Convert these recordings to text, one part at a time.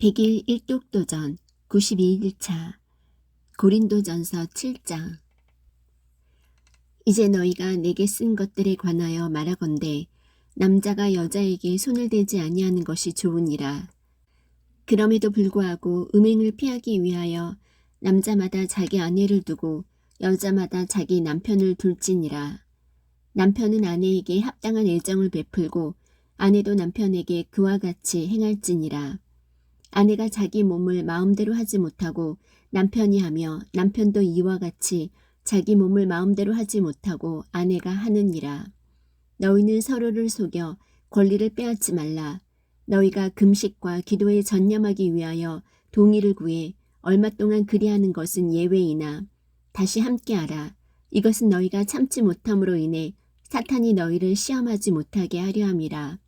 100일 일독도전 92일차 고린도전서 7장. 이제 너희가 내게 쓴 것들에 관하여 말하건대 남자가 여자에게 손을 대지 아니하는 것이 좋으니라. 그럼에도 불구하고 음행을 피하기 위하여 남자마다 자기 아내를 두고 여자마다 자기 남편을 둘지니라. 남편은 아내에게 합당한 애정을 베풀고 아내도 남편에게 그와 같이 행할지니라. 아내가 자기 몸을 마음대로 하지 못하고 남편이 하며 남편도 이와 같이 자기 몸을 마음대로 하지 못하고 아내가 하느니라. 너희는 서로를 속여 권리를 빼앗지 말라. 너희가 금식과 기도에 전념하기 위하여 동의를 구해 얼마 동안 그리하는 것은 예외이나 다시 함께하라. 이것은 너희가 참지 못함으로 인해 사탄이 너희를 시험하지 못하게 하려 함이라.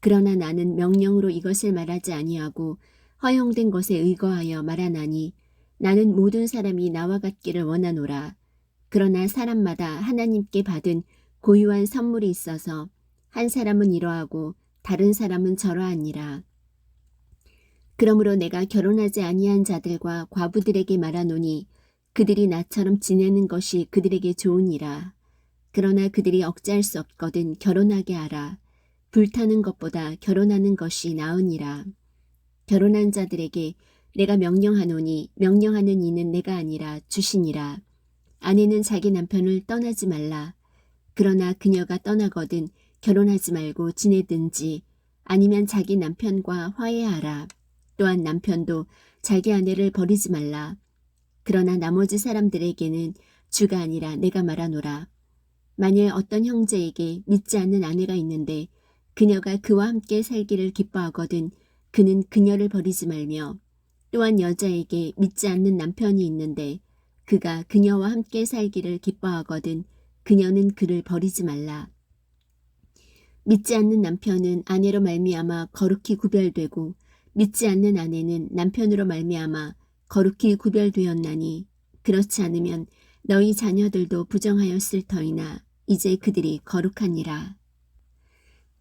그러나 나는 명령으로 이것을 말하지 아니하고 허용된 것에 의거하여 말하나니 나는 모든 사람이 나와 같기를 원하노라. 그러나 사람마다 하나님께 받은 고유한 선물이 있어서 한 사람은 이러하고 다른 사람은 저러하니라. 그러므로 내가 결혼하지 아니한 자들과 과부들에게 말하노니 그들이 나처럼 지내는 것이 그들에게 좋으니라. 그러나 그들이 억제할 수 없거든 결혼하게 하라. 불타는 것보다 결혼하는 것이 나으니라. 결혼한 자들에게 내가 명령하노니 명령하는 이는 내가 아니라 주시니라. 아내는 자기 남편을 떠나지 말라. 그러나 그녀가 떠나거든 결혼하지 말고 지내든지 아니면 자기 남편과 화해하라. 또한 남편도 자기 아내를 버리지 말라. 그러나 나머지 사람들에게는 주가 아니라 내가 말하노라. 만일 어떤 형제에게 믿지 않는 아내가 있는데 그녀가 그와 함께 살기를 기뻐하거든 그는 그녀를 버리지 말며 또한 여자에게 믿지 않는 남편이 있는데 그가 그녀와 함께 살기를 기뻐하거든 그녀는 그를 버리지 말라. 믿지 않는 남편은 아내로 말미암아 거룩히 구별되고 믿지 않는 아내는 남편으로 말미암아 거룩히 구별되었나니 그렇지 않으면 너희 자녀들도 부정하였을 터이나 이제 그들이 거룩하니라.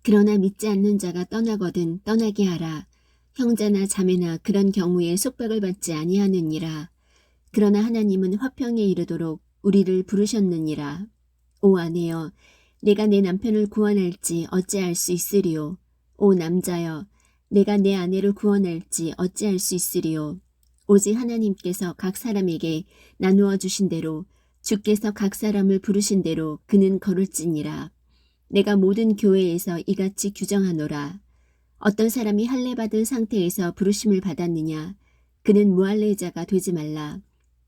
그러나 믿지 않는 자가 떠나거든 떠나게 하라. 형제나 자매나 그런 경우에 속박을 받지 아니하느니라. 그러나 하나님은 화평에 이르도록 우리를 부르셨느니라. 오 아내여, 내가 내 남편을 구원할지 어찌할 수 있으리요. 오 남자여, 내가 내 아내를 구원할지 어찌할 수 있으리요. 오직 하나님께서 각 사람에게 나누어 주신 대로 주께서 각 사람을 부르신 대로 그는 거를지니라. 내가 모든 교회에서 이같이 규정하노라. 어떤 사람이 할례받은 상태에서 부르심을 받았느냐? 그는 무할례자가 되지 말라.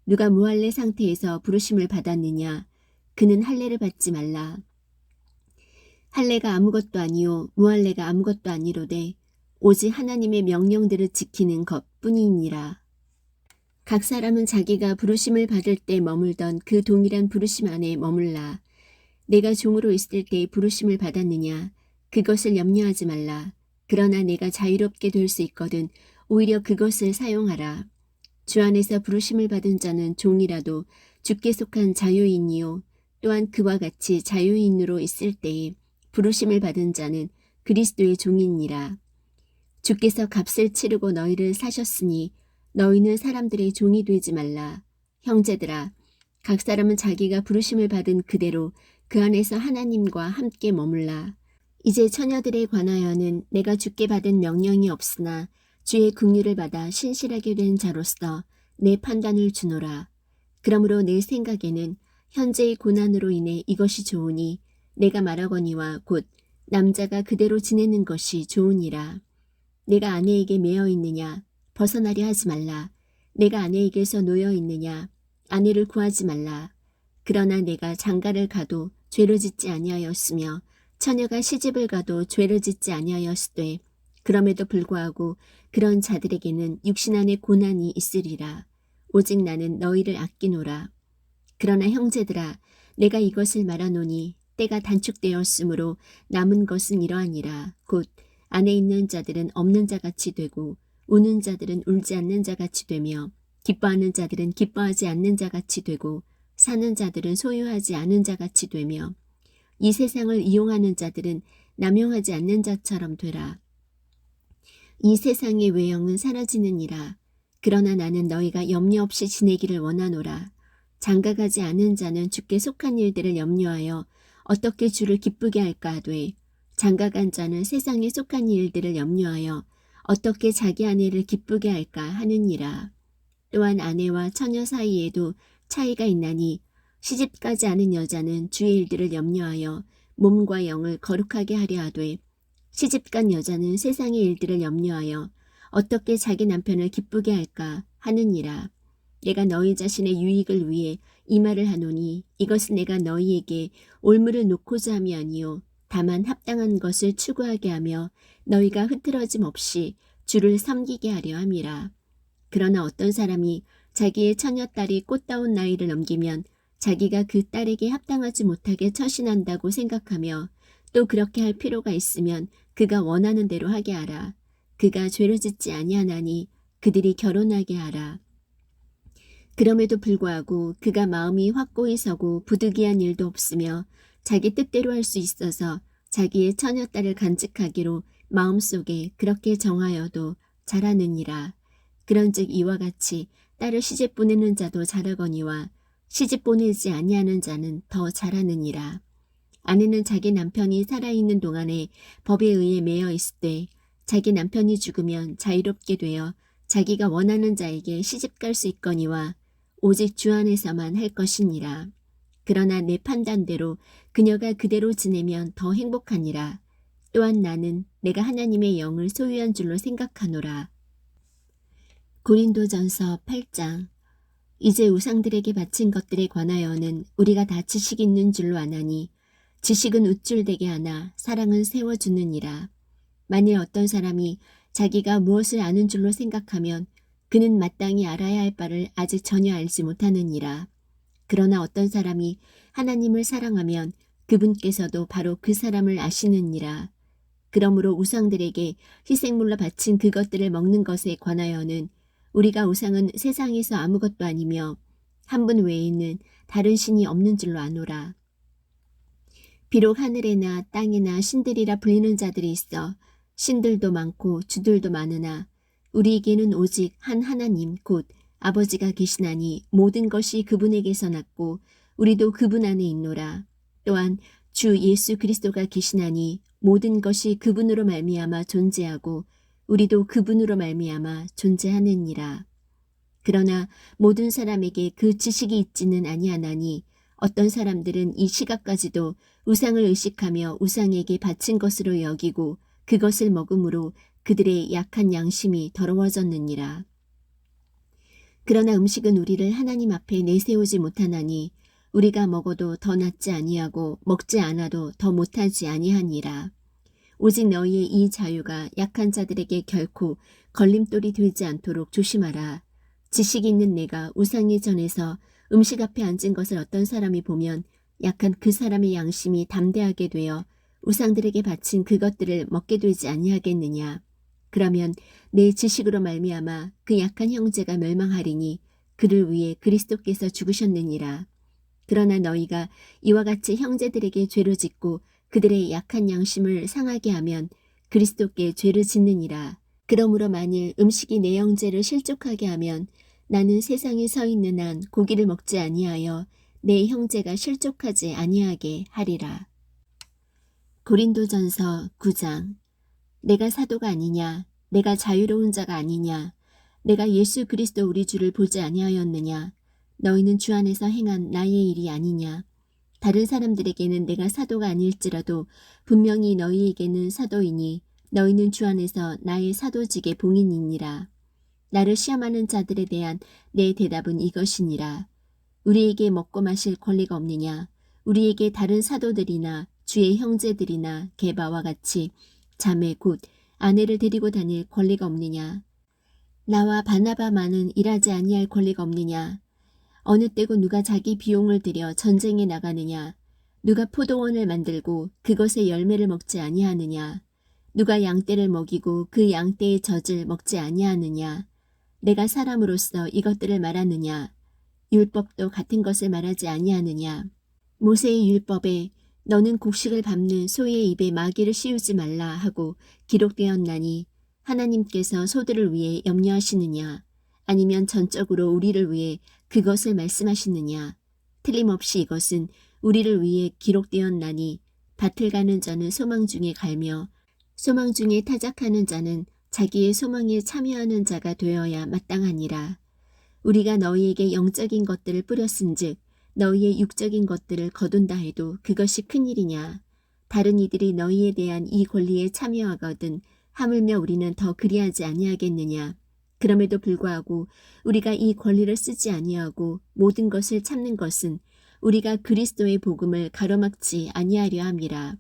누가 무할례 상태에서 부르심을 받았느냐? 그는 할례를 받지 말라. 할례가 아무것도 아니요 무할례가 아무것도 아니로되 오직 하나님의 명령들을 지키는 것뿐이니라. 각 사람은 자기가 부르심을 받을 때 머물던 그 동일한 부르심 안에 머물라. 내가 종으로 있을 때 부르심을 받았느냐? 그것을 염려하지 말라. 그러나 내가 자유롭게 될 수 있거든 오히려 그것을 사용하라. 주 안에서 부르심을 받은 자는 종이라도 주께 속한 자유인이요 또한 그와 같이 자유인으로 있을 때에 부르심을 받은 자는 그리스도의 종이니라. 주께서 값을 치르고 너희를 사셨으니 너희는 사람들의 종이 되지 말라. 형제들아, 각 사람은 자기가 부르심을 받은 그대로 그 안에서 하나님과 함께 머물라. 이제 처녀들에 관하여는 내가 주께 받은 명령이 없으나 주의 긍휼을 받아 신실하게 된 자로서 내 판단을 주노라. 그러므로 내 생각에는 현재의 고난으로 인해 이것이 좋으니 내가 말하거니와 곧 남자가 그대로 지내는 것이 좋으니라. 내가 아내에게 매여 있느냐? 벗어나려 하지 말라. 내가 아내에게서 놓여 있느냐? 아내를 구하지 말라. 그러나 내가 장가를 가도 죄를 짓지 아니하였으며 처녀가 시집을 가도 죄를 짓지 아니하였으되 그럼에도 불구하고 그런 자들에게는 육신 안에 고난이 있으리라. 오직 나는 너희를 아끼노라. 그러나 형제들아, 내가 이것을 말하노니 때가 단축되었으므로 남은 것은 이러하니라. 곧 안에 있는 자들은 없는 자같이 되고 우는 자들은 울지 않는 자같이 되며 기뻐하는 자들은 기뻐하지 않는 자같이 되고 사는 자들은 소유하지 않은 자같이 되며 이 세상을 이용하는 자들은 남용하지 않는 자처럼 되라. 이 세상의 외형은 사라지느니라. 그러나 나는 너희가 염려 없이 지내기를 원하노라. 장가가지 않은 자는 주께 속한 일들을 염려하여 어떻게 주를 기쁘게 할까 하되 장가간 자는 세상에 속한 일들을 염려하여 어떻게 자기 아내를 기쁘게 할까 하느니라. 또한 아내와 처녀 사이에도 차이가 있나니 시집가지 않은 여자는 주의 일들을 염려하여 몸과 영을 거룩하게 하려 하되 시집간 여자는 세상의 일들을 염려하여 어떻게 자기 남편을 기쁘게 할까 하느니라. 내가 너희 자신의 유익을 위해 이 말을 하노니 이것은 내가 너희에게 올무를 놓고자 함이 아니요 다만 합당한 것을 추구하게 하며 너희가 흐트러짐 없이 주를 섬기게 하려 함이라. 그러나 어떤 사람이 자기의 처녀딸이 꽃다운 나이를 넘기면 자기가 그 딸에게 합당하지 못하게 처신한다고 생각하며 또 그렇게 할 필요가 있으면 그가 원하는 대로 하게 하라. 그가 죄를 짓지 아니하나니 그들이 결혼하게 하라. 그럼에도 불구하고 그가 마음이 확고히 서고 부득이한 일도 없으며 자기 뜻대로 할 수 있어서 자기의 처녀딸을 간직하기로 마음속에 그렇게 정하여도 잘하느니라. 그런즉 이와 같이 딸을 시집 보내는 자도 잘하거니와 시집 보내지 아니하는 자는 더 잘하느니라. 아내는 자기 남편이 살아있는 동안에 법에 의해 매여 있을 때 자기 남편이 죽으면 자유롭게 되어 자기가 원하는 자에게 시집갈 수 있거니와 오직 주 안에서만 할 것이니라. 그러나 내 판단대로 그녀가 그대로 지내면 더 행복하니라. 또한 나는 내가 하나님의 영을 소유한 줄로 생각하노라. 고린도전서 8장. 이제 우상들에게 바친 것들에 관하여는 우리가 다 지식 있는 줄로 아나니 지식은 우쭐되게 하나 사랑은 세워주느니라. 만일 어떤 사람이 자기가 무엇을 아는 줄로 생각하면 그는 마땅히 알아야 할 바를 아직 전혀 알지 못하느니라. 그러나 어떤 사람이 하나님을 사랑하면 그분께서도 바로 그 사람을 아시느니라. 그러므로 우상들에게 희생물로 바친 그것들을 먹는 것에 관하여는 우리가 우상은 세상에서 아무것도 아니며 한 분 외에는 다른 신이 없는 줄로 아노라. 비록 하늘에나 땅에나 신들이라 불리는 자들이 있어 신들도 많고 주들도 많으나 우리에게는 오직 한 하나님 곧 아버지가 계시나니 모든 것이 그분에게서 났고 우리도 그분 안에 있노라. 또한 주 예수 그리스도가 계시나니 모든 것이 그분으로 말미암아 존재하고 우리도 그분으로 말미암아 존재하느니라. 그러나 모든 사람에게 그 지식이 있지는 아니하나니 어떤 사람들은 이 시각까지도 우상을 의식하며 우상에게 바친 것으로 여기고 그것을 먹음으로 그들의 약한 양심이 더러워졌느니라. 그러나 음식은 우리를 하나님 앞에 내세우지 못하나니 우리가 먹어도 더 낫지 아니하고 먹지 않아도 더 못하지 아니하니라. 오직 너희의 이 자유가 약한 자들에게 결코 걸림돌이 되지 않도록 조심하라. 지식이 있는 내가 우상의 전에서 음식 앞에 앉은 것을 어떤 사람이 보면 약한 그 사람의 양심이 담대하게 되어 우상들에게 바친 그것들을 먹게 되지 아니하겠느냐. 그러면 내 지식으로 말미암아 그 약한 형제가 멸망하리니 그를 위해 그리스도께서 죽으셨느니라. 그러나 너희가 이와 같이 형제들에게 죄를 짓고 그들의 약한 양심을 상하게 하면 그리스도께 죄를 짓느니라. 그러므로 만일 음식이 내 형제를 실족하게 하면 나는 세상에 서 있는 한 고기를 먹지 아니하여 내 형제가 실족하지 아니하게 하리라. 고린도전서 9장. 내가 사도가 아니냐? 내가 자유로운 자가 아니냐? 내가 예수 그리스도 우리 주를 보지 아니하였느냐? 너희는 주 안에서 행한 나의 일이 아니냐? 다른 사람들에게는 내가 사도가 아닐지라도 분명히 너희에게는 사도이니 너희는 주 안에서 나의 사도직의 봉인이니라. 나를 시험하는 자들에 대한 내 대답은 이것이니라. 우리에게 먹고 마실 권리가 없느냐? 우리에게 다른 사도들이나 주의 형제들이나 게바와 같이 자매 곧 아내를 데리고 다닐 권리가 없느냐? 나와 바나바만은 일하지 아니할 권리가 없느냐? 어느 때고 누가 자기 비용을 들여 전쟁에 나가느냐? 누가 포도원을 만들고 그것의 열매를 먹지 아니하느냐? 누가 양떼를 먹이고 그 양떼의 젖을 먹지 아니하느냐? 내가 사람으로서 이것들을 말하느냐? 율법도 같은 것을 말하지 아니하느냐? 모세의 율법에 너는 곡식을 밟는 소의 입에 마귀를 씌우지 말라 하고 기록되었나니 하나님께서 소들을 위해 염려하시느냐? 아니면 전적으로 우리를 위해 그것을 말씀하시느냐? 틀림없이 이것은 우리를 위해 기록되었나니 밭을 가는 자는 소망 중에 갈며 소망 중에 타작하는 자는 자기의 소망에 참여하는 자가 되어야 마땅하니라. 우리가 너희에게 영적인 것들을 뿌렸은즉 너희의 육적인 것들을 거둔다 해도 그것이 큰일이냐. 다른 이들이 너희에 대한 이 권리에 참여하거든 하물며 우리는 더 그리하지 아니하겠느냐. 그럼에도 불구하고 우리가 이 권리를 쓰지 아니하고 모든 것을 참는 것은 우리가 그리스도의 복음을 가로막지 아니하려 함이라.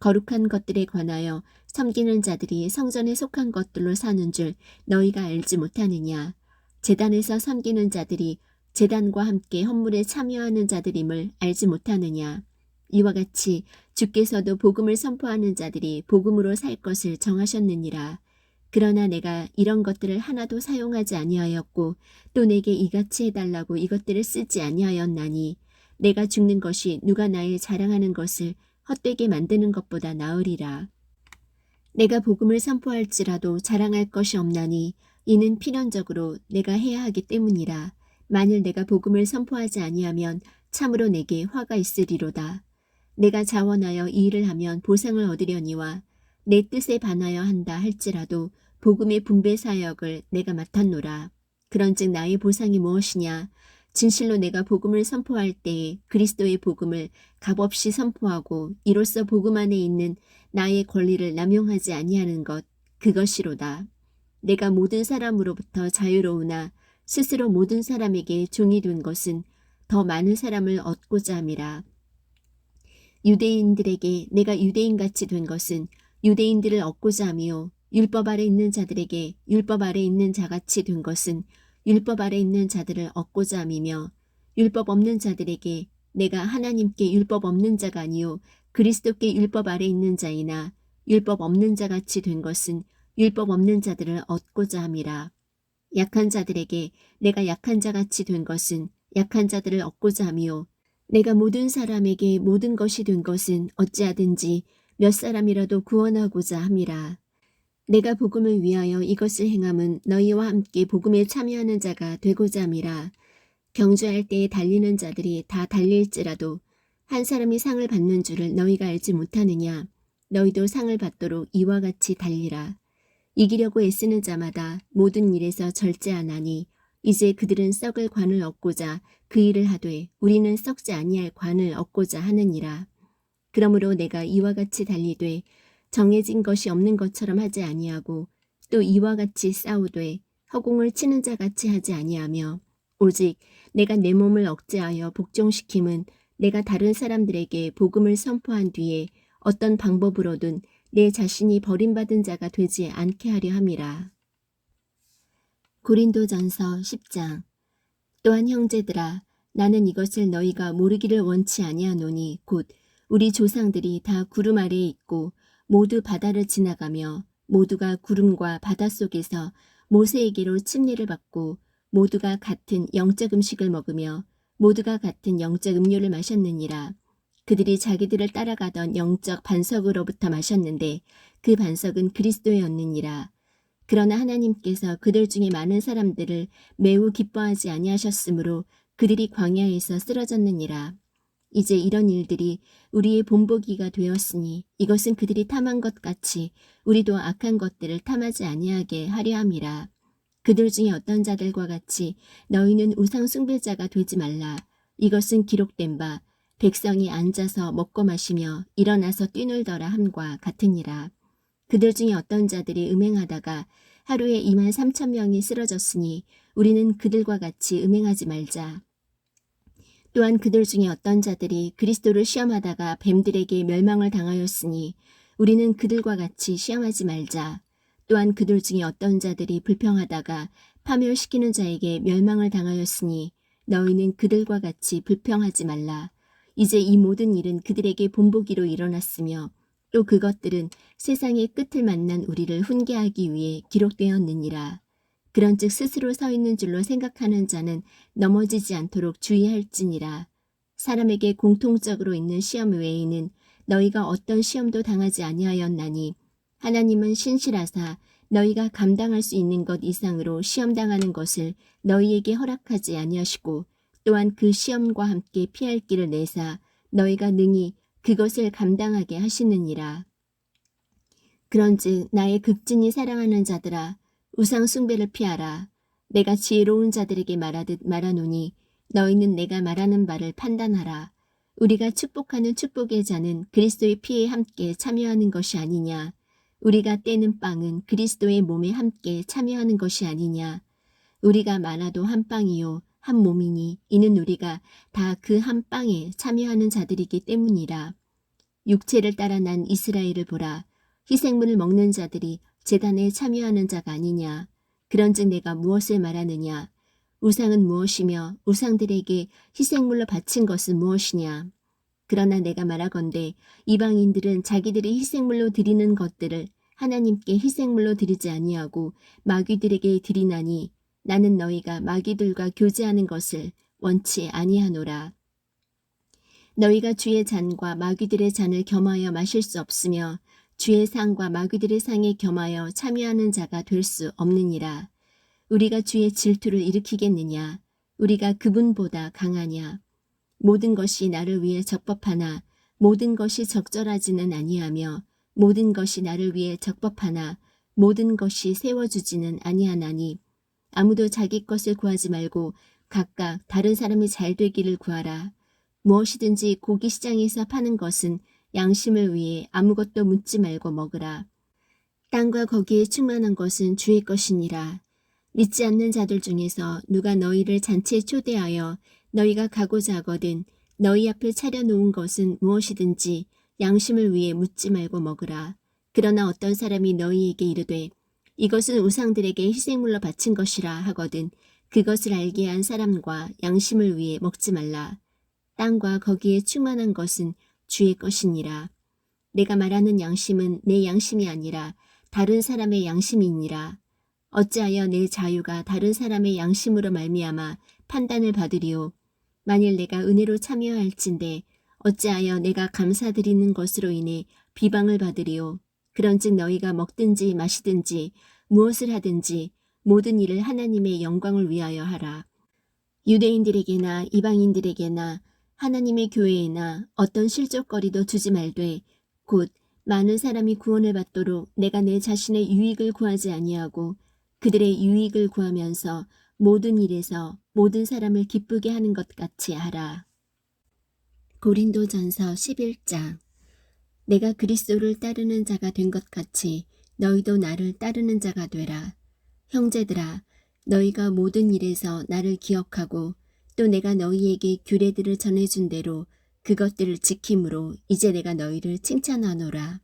거룩한 것들에 관하여 섬기는 자들이 성전에 속한 것들로 사는 줄 너희가 알지 못하느냐. 제단에서 섬기는 자들이 제단과 함께 헌물에 참여하는 자들임을 알지 못하느냐. 이와 같이 주께서도 복음을 선포하는 자들이 복음으로 살 것을 정하셨느니라. 그러나 내가 이런 것들을 하나도 사용하지 아니하였고 또 내게 이같이 해달라고 이것들을 쓰지 아니하였나니 내가 죽는 것이 누가 나의 자랑하는 것을 헛되게 만드는 것보다 나으리라. 내가 복음을 선포할지라도 자랑할 것이 없나니 이는 필연적으로 내가 해야 하기 때문이라. 만일 내가 복음을 선포하지 아니하면 참으로 내게 화가 있으리로다. 내가 자원하여 이 일을 하면 보상을 얻으려니와 내 뜻에 반하여 한다 할지라도 복음의 분배 사역을 내가 맡았노라. 그런즉 나의 보상이 무엇이냐? 진실로 내가 복음을 선포할 때에 그리스도의 복음을 값없이 선포하고 이로써 복음 안에 있는 나의 권리를 남용하지 아니하는 것, 그것이로다. 내가 모든 사람으로부터 자유로우나 스스로 모든 사람에게 종이 된 것은 더 많은 사람을 얻고자 함이라. 유대인들에게 내가 유대인같이 된 것은 유대인들을 얻고자 하며 율법 아래 있는 자들에게 율법 아래 있는 자같이 된 것은 율법 아래 있는 자들을 얻고자 함이며 율법 없는 자들에게 내가 하나님께 율법 없는 자가 아니요 그리스도께 율법 아래 있는 자이나 율법 없는 자같이 된 것은 율법 없는 자들을 얻고자 함이라. 약한 자들에게 내가 약한 자같이 된 것은 약한 자들을 얻고자 하며 내가 모든 사람에게 모든 것이 된 것은 어찌하든지 몇 사람이라도 구원하고자 함이라. 내가 복음을 위하여 이것을 행함은 너희와 함께 복음에 참여하는 자가 되고자 함이라. 경주할 때에 달리는 자들이 다 달릴지라도 한 사람이 상을 받는 줄을 너희가 알지 못하느냐. 너희도 상을 받도록 이와 같이 달리라. 이기려고 애쓰는 자마다 모든 일에서 절제하나니 이제 그들은 썩을 관을 얻고자 그 일을 하되 우리는 썩지 아니할 관을 얻고자 하느니라. 그러므로 내가 이와 같이 달리되 정해진 것이 없는 것처럼 하지 아니하고 또 이와 같이 싸우되 허공을 치는 자같이 하지 아니하며 오직 내가 내 몸을 억제하여 복종시킴은 내가 다른 사람들에게 복음을 선포한 뒤에 어떤 방법으로든 내 자신이 버림받은 자가 되지 않게 하려 함이라. 고린도전서 10장. 또한 형제들아 나는 이것을 너희가 모르기를 원치 아니하노니 곧 우리 조상들이 다 구름 아래에 있고 모두 바다를 지나가며 모두가 구름과 바다 속에서 모세에게로 침례를 받고 모두가 같은 영적 음식을 먹으며 모두가 같은 영적 음료를 마셨느니라. 그들이 자기들을 따라가던 영적 반석으로부터 마셨는데 그 반석은 그리스도였느니라. 그러나 하나님께서 그들 중에 많은 사람들을 매우 기뻐하지 아니하셨으므로 그들이 광야에서 쓰러졌느니라. 이제 이런 일들이 우리의 본보기가 되었으니 이것은 그들이 탐한 것 같이 우리도 악한 것들을 탐하지 아니하게 하려 함이라. 그들 중에 어떤 자들과 같이 너희는 우상 숭배자가 되지 말라. 이것은 기록된 바 백성이 앉아서 먹고 마시며 일어나서 뛰놀더라 함과 같으니라. 그들 중에 어떤 자들이 음행하다가 하루에 23,000명이 쓰러졌으니 우리는 그들과 같이 음행하지 말자. 또한 그들 중에 어떤 자들이 그리스도를 시험하다가 뱀들에게 멸망을 당하였으니 우리는 그들과 같이 시험하지 말자. 또한 그들 중에 어떤 자들이 불평하다가 파멸시키는 자에게 멸망을 당하였으니 너희는 그들과 같이 불평하지 말라. 이제 이 모든 일은 그들에게 본보기로 일어났으며 또 그것들은 세상의 끝을 만난 우리를 훈계하기 위해 기록되었느니라. 그런즉 스스로 서 있는 줄로 생각하는 자는 넘어지지 않도록 주의할지니라. 사람에게 공통적으로 있는 시험 외에는 너희가 어떤 시험도 당하지 아니하였나니 하나님은 신실하사 너희가 감당할 수 있는 것 이상으로 시험당하는 것을 너희에게 허락하지 아니하시고 또한 그 시험과 함께 피할 길을 내사 너희가 능히 그것을 감당하게 하시느니라. 그런즉 나의 극진히 사랑하는 자들아 우상 숭배를 피하라. 내가 지혜로운 자들에게 말하듯 말하노니 너희는 내가 말하는 바를 판단하라. 우리가 축복하는 축복의 잔은 그리스도의 피에 함께 참여하는 것이 아니냐. 우리가 떼는 빵은 그리스도의 몸에 함께 참여하는 것이 아니냐. 우리가 많아도 한 빵이요 한 몸이니 이는 우리가 다 그 한 빵에 참여하는 자들이기 때문이라. 육체를 따라 난 이스라엘을 보라. 희생물을 먹는 자들이 제단에 참여하는 자가 아니냐. 그런즉 내가 무엇을 말하느냐. 우상은 무엇이며 우상들에게 희생물로 바친 것은 무엇이냐. 그러나 내가 말하건대 이방인들은 자기들이 희생물로 드리는 것들을 하나님께 희생물로 드리지 아니하고 마귀들에게 드리나니 나는 너희가 마귀들과 교제하는 것을 원치 아니하노라. 너희가 주의 잔과 마귀들의 잔을 겸하여 마실 수 없으며 주의 상과 마귀들의 상에 겸하여 참여하는 자가 될 수 없느니라. 우리가 주의 질투를 일으키겠느냐. 우리가 그분보다 강하냐. 모든 것이 나를 위해 적법하나 모든 것이 적절하지는 아니하며 모든 것이 나를 위해 적법하나 모든 것이 세워주지는 아니하나니 아무도 자기 것을 구하지 말고 각각 다른 사람이 잘 되기를 구하라. 무엇이든지 고기 시장에서 파는 것은 양심을 위해 아무것도 묻지 말고 먹으라. 땅과 거기에 충만한 것은 주의 것이니라. 믿지 않는 자들 중에서 누가 너희를 잔치에 초대하여 너희가 가고자 하거든 너희 앞에 차려놓은 것은 무엇이든지 양심을 위해 묻지 말고 먹으라. 그러나 어떤 사람이 너희에게 이르되 이것은 우상들에게 희생물로 바친 것이라 하거든 그것을 알게 한 사람과 양심을 위해 먹지 말라. 땅과 거기에 충만한 것은 주의 것이니라. 내가 말하는 양심은 내 양심이 아니라 다른 사람의 양심이니라. 어찌하여 내 자유가 다른 사람의 양심으로 말미암아 판단을 받으리요. 만일 내가 은혜로 참여할진대 어찌하여 내가 감사드리는 것으로 인해 비방을 받으리요. 그런즉 너희가 먹든지 마시든지 무엇을 하든지 모든 일을 하나님의 영광을 위하여 하라. 유대인들에게나 이방인들에게나 하나님의 교회에나 어떤 실족거리도 주지 말되 곧 많은 사람이 구원을 받도록 내가 내 자신의 유익을 구하지 아니하고 그들의 유익을 구하면서 모든 일에서 모든 사람을 기쁘게 하는 것 같이 하라. 고린도전서 11장. 내가 그리스도를 따르는 자가 된 것 같이 너희도 나를 따르는 자가 되라. 형제들아, 너희가 모든 일에서 나를 기억하고 또 내가 너희에게 규례들을 전해준 대로 그것들을 지킴으로 이제 내가 너희를 칭찬하노라.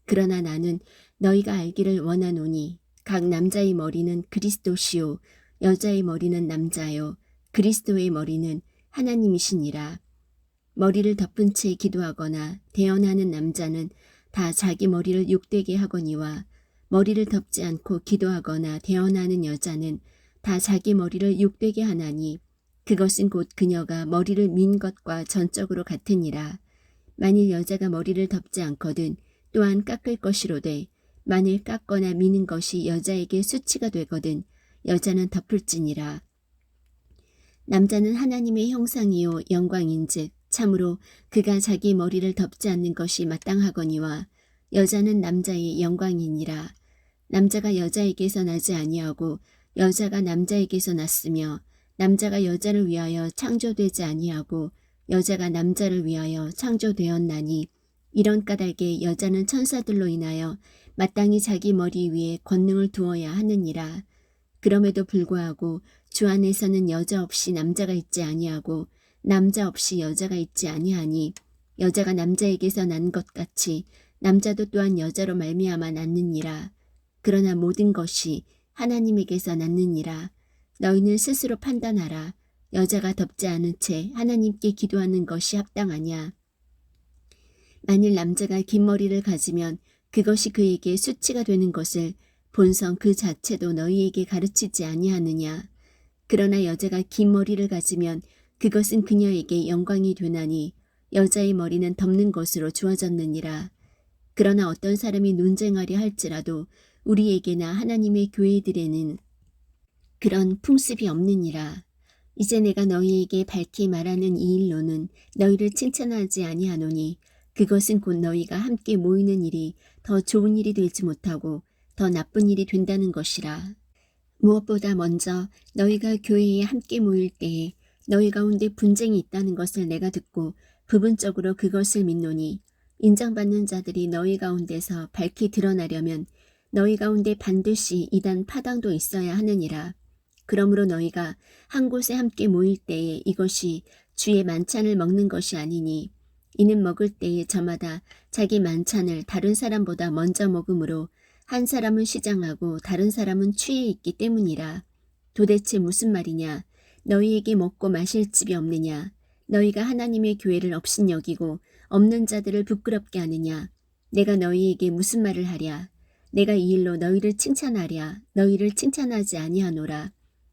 그러나 나는 너희가 알기를 원하노니 각 남자의 머리는 그리스도시요 여자의 머리는 남자요 그리스도의 머리는 하나님이시니라. 머리를 덮은 채 기도하거나 대언하는 남자는 다 자기 머리를 욕되게 하거니와 머리를 덮지 않고 기도하거나 대언하는 여자는 다 자기 머리를 욕되게 하나니 그것은 곧 그녀가 머리를 민 것과 전적으로 같으니라. 만일 여자가 머리를 덮지 않거든 또한 깎을 것이로되 만일 깎거나 미는 것이 여자에게 수치가 되거든 여자는 덮을지니라. 남자는 하나님의 형상이요 영광인즉 참으로 그가 자기 머리를 덮지 않는 것이 마땅하거니와 여자는 남자의 영광이니라. 남자가 여자에게서 나지 아니하고 여자가 남자에게서 났으며 남자가 여자를 위하여 창조되지 아니하고 여자가 남자를 위하여 창조되었나니 이런 까닭에 여자는 천사들로 인하여 마땅히 자기 머리 위에 권능을 두어야 하느니라. 그럼에도 불구하고 주 안에서는 여자 없이 남자가 있지 아니하고 남자 없이 여자가 있지 아니하니 여자가 남자에게서 난 것 같이 남자도 또한 여자로 말미암아 낳느니라. 그러나 모든 것이 하나님에게서 낳느니라. 너희는 스스로 판단하라. 여자가 덮지 않은 채 하나님께 기도하는 것이 합당하냐. 만일 남자가 긴 머리를 가지면 그것이 그에게 수치가 되는 것을 본성 그 자체도 너희에게 가르치지 아니하느냐. 그러나 여자가 긴 머리를 가지면 그것은 그녀에게 영광이 되나니 여자의 머리는 덮는 것으로 주어졌느니라. 그러나 어떤 사람이 논쟁하려 할지라도 우리에게나 하나님의 교회들에는 그런 풍습이 없느니라. 이제 내가 너희에게 밝히 말하는 이 일로는 너희를 칭찬하지 아니하노니 그것은 곧 너희가 함께 모이는 일이 더 좋은 일이 되지 못하고 더 나쁜 일이 된다는 것이라. 무엇보다 먼저 너희가 교회에 함께 모일 때에 너희 가운데 분쟁이 있다는 것을 내가 듣고 부분적으로 그것을 믿노니 인정받는 자들이 너희 가운데서 밝히 드러나려면 너희 가운데 반드시 이단 파당도 있어야 하느니라. 그러므로 너희가 한 곳에 함께 모일 때에 이것이 주의 만찬을 먹는 것이 아니니 이는 먹을 때에 저마다 자기 만찬을 다른 사람보다 먼저 먹음으로 한 사람은 시장하고 다른 사람은 취해 있기 때문이라. 도대체 무슨 말이냐? 너희에게 먹고 마실 집이 없느냐? 너희가 하나님의 교회를 업신여기고 없는 자들을 부끄럽게 하느냐? 내가 너희에게 무슨 말을 하랴? 내가 이 일로 너희를 칭찬하랴? 너희를 칭찬하지 아니하노라.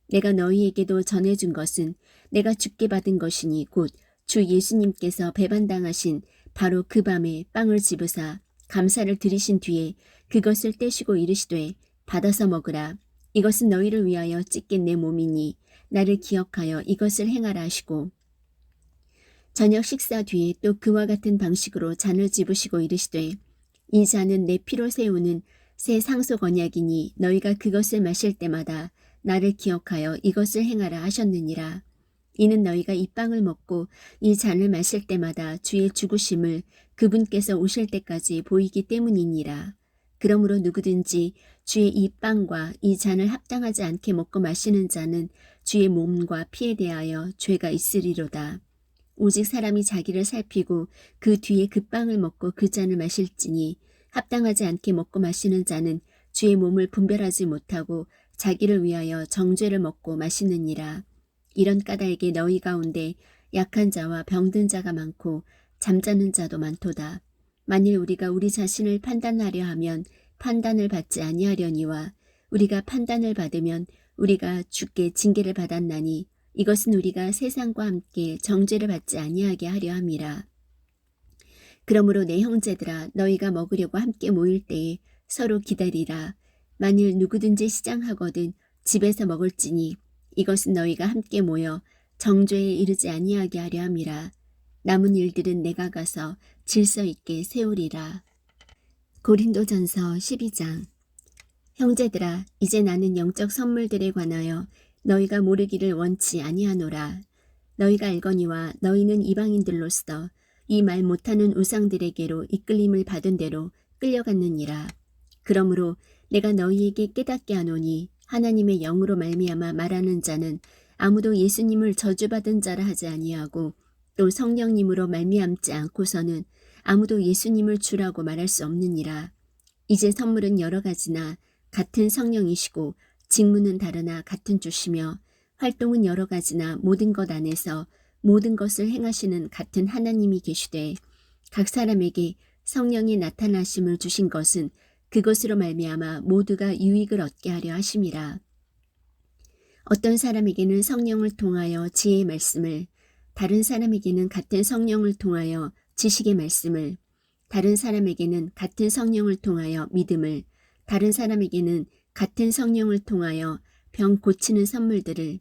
내가 너희에게도 전해준 것은 내가 주께 받은 것이니 곧 주 예수님께서 배반당하신 바로 그 밤에 빵을 집으사 감사를 드리신 뒤에 그것을 떼시고 이르시되 받아서 먹으라. 이것은 너희를 위하여 찢긴 내 몸이니 나를 기억하여 이것을 행하라 하시고 저녁 식사 뒤에 또 그와 같은 방식으로 잔을 집으시고 이르시되 이 잔은 내 피로 세우는 새 상속 언약이니 너희가 그것을 마실 때마다 나를 기억하여 이것을 행하라 하셨느니라. 이는 너희가 이 빵을 먹고 이 잔을 마실 때마다 주의 죽으심을 그분께서 오실 때까지 보이기 때문이니라. 그러므로 누구든지 주의 이 빵과 이 잔을 합당하지 않게 먹고 마시는 자는 주의 몸과 피에 대하여 죄가 있으리로다. 오직 사람이 자기를 살피고 그 뒤에 그 빵을 먹고 그 잔을 마실지니 합당하지 않게 먹고 마시는 자는 주의 몸을 분별하지 못하고 자기를 위하여 정죄를 먹고 마시느니라. 이런 까닭에 너희 가운데 약한 자와 병든 자가 많고 잠자는 자도 많도다. 만일 우리가 우리 자신을 판단하려 하면 판단을 받지 아니하려니와 우리가 판단을 받으면 우리가 주께 징계를 받았나니 이것은 우리가 세상과 함께 정죄를 받지 아니하게 하려 함이라. 그러므로 내 형제들아 너희가 먹으려고 함께 모일 때에 서로 기다리라. 만일 누구든지 시장하거든 집에서 먹을지니 이것은 너희가 함께 모여 정죄에 이르지 아니하게 하려 함이라. 남은 일들은 내가 가서 질서 있게 세우리라. 고린도전서 12장. 형제들아 이제 나는 영적 선물들에 관하여 너희가 모르기를 원치 아니하노라. 너희가 알거니와 너희는 이방인들로서 이 말 못하는 우상들에게로 이끌림을 받은 대로 끌려갔느니라. 그러므로 내가 너희에게 깨닫게 하노니 하나님의 영으로 말미암아 말하는 자는 아무도 예수님을 저주받은 자라 하지 아니하고 또 성령님으로 말미암지 않고서는 아무도 예수님을 주라고 말할 수 없느니라. 이제 선물은 여러 가지나 같은 성령이시고 직무는 다르나 같은 주시며 활동은 여러 가지나 모든 것 안에서 모든 것을 행하시는 같은 하나님이 계시되 각 사람에게 성령의 나타나심을 주신 것은 그것으로 말미암아 모두가 유익을 얻게 하려 하심이라. 어떤 사람에게는 성령을 통하여 지혜의 말씀을, 다른 사람에게는 같은 성령을 통하여 지식의 말씀을, 다른 사람에게는 같은 성령을 통하여 믿음을, 다른 사람에게는 같은 성령을 통하여 병 고치는 선물들을,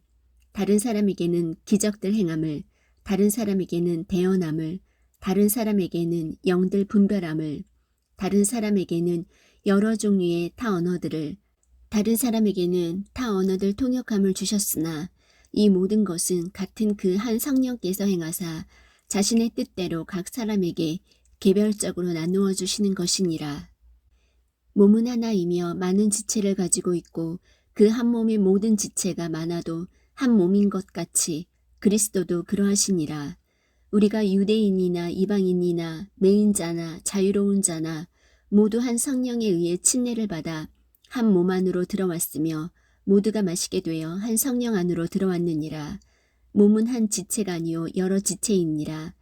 다른 사람에게는 기적들 행함을, 다른 사람에게는 대언함을, 다른 사람에게는 영들 분별함을, 다른 사람에게는 여러 종류의 타 언어들을, 다른 사람에게는 타 언어들 통역함을 주셨으나 이 모든 것은 같은 그 한 성령께서 행하사 자신의 뜻대로 각 사람에게 개별적으로 나누어 주시는 것이니라. 몸은 하나이며 많은 지체를 가지고 있고 그 한 몸의 모든 지체가 많아도 한 몸인 것 같이 그리스도도 그러하시니라. 우리가 유대인이나 이방인이나 매인자나 자유로운 자나 모두 한 성령에 의해 침례를 받아 한 몸 안으로 들어왔으며 모두가 마시게 되어 한 성령 안으로 들어왔느니라. 몸은 한 지체가 아니요 여러 지체이니라.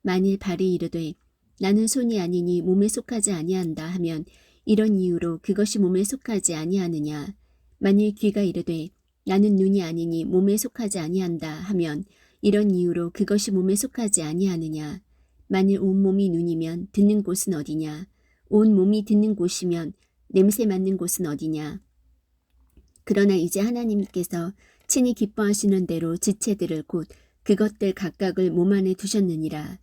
만일 발이 이르되 나는 손이 아니니 몸에 속하지 아니한다 하면 이런 이유로 그것이 몸에 속하지 아니하느냐. 만일 귀가 이르되 나는 눈이 아니니 몸에 속하지 아니한다 하면 이런 이유로 그것이 몸에 속하지 아니하느냐. 만일 온몸이 눈이면 듣는 곳은 어디냐. 온 몸이 듣는 곳이면 냄새 맡는 곳은 어디냐. 그러나 이제 하나님께서 친히 기뻐하시는 대로 지체들을 곧 그것들 각각을 몸 안에 두셨느니라.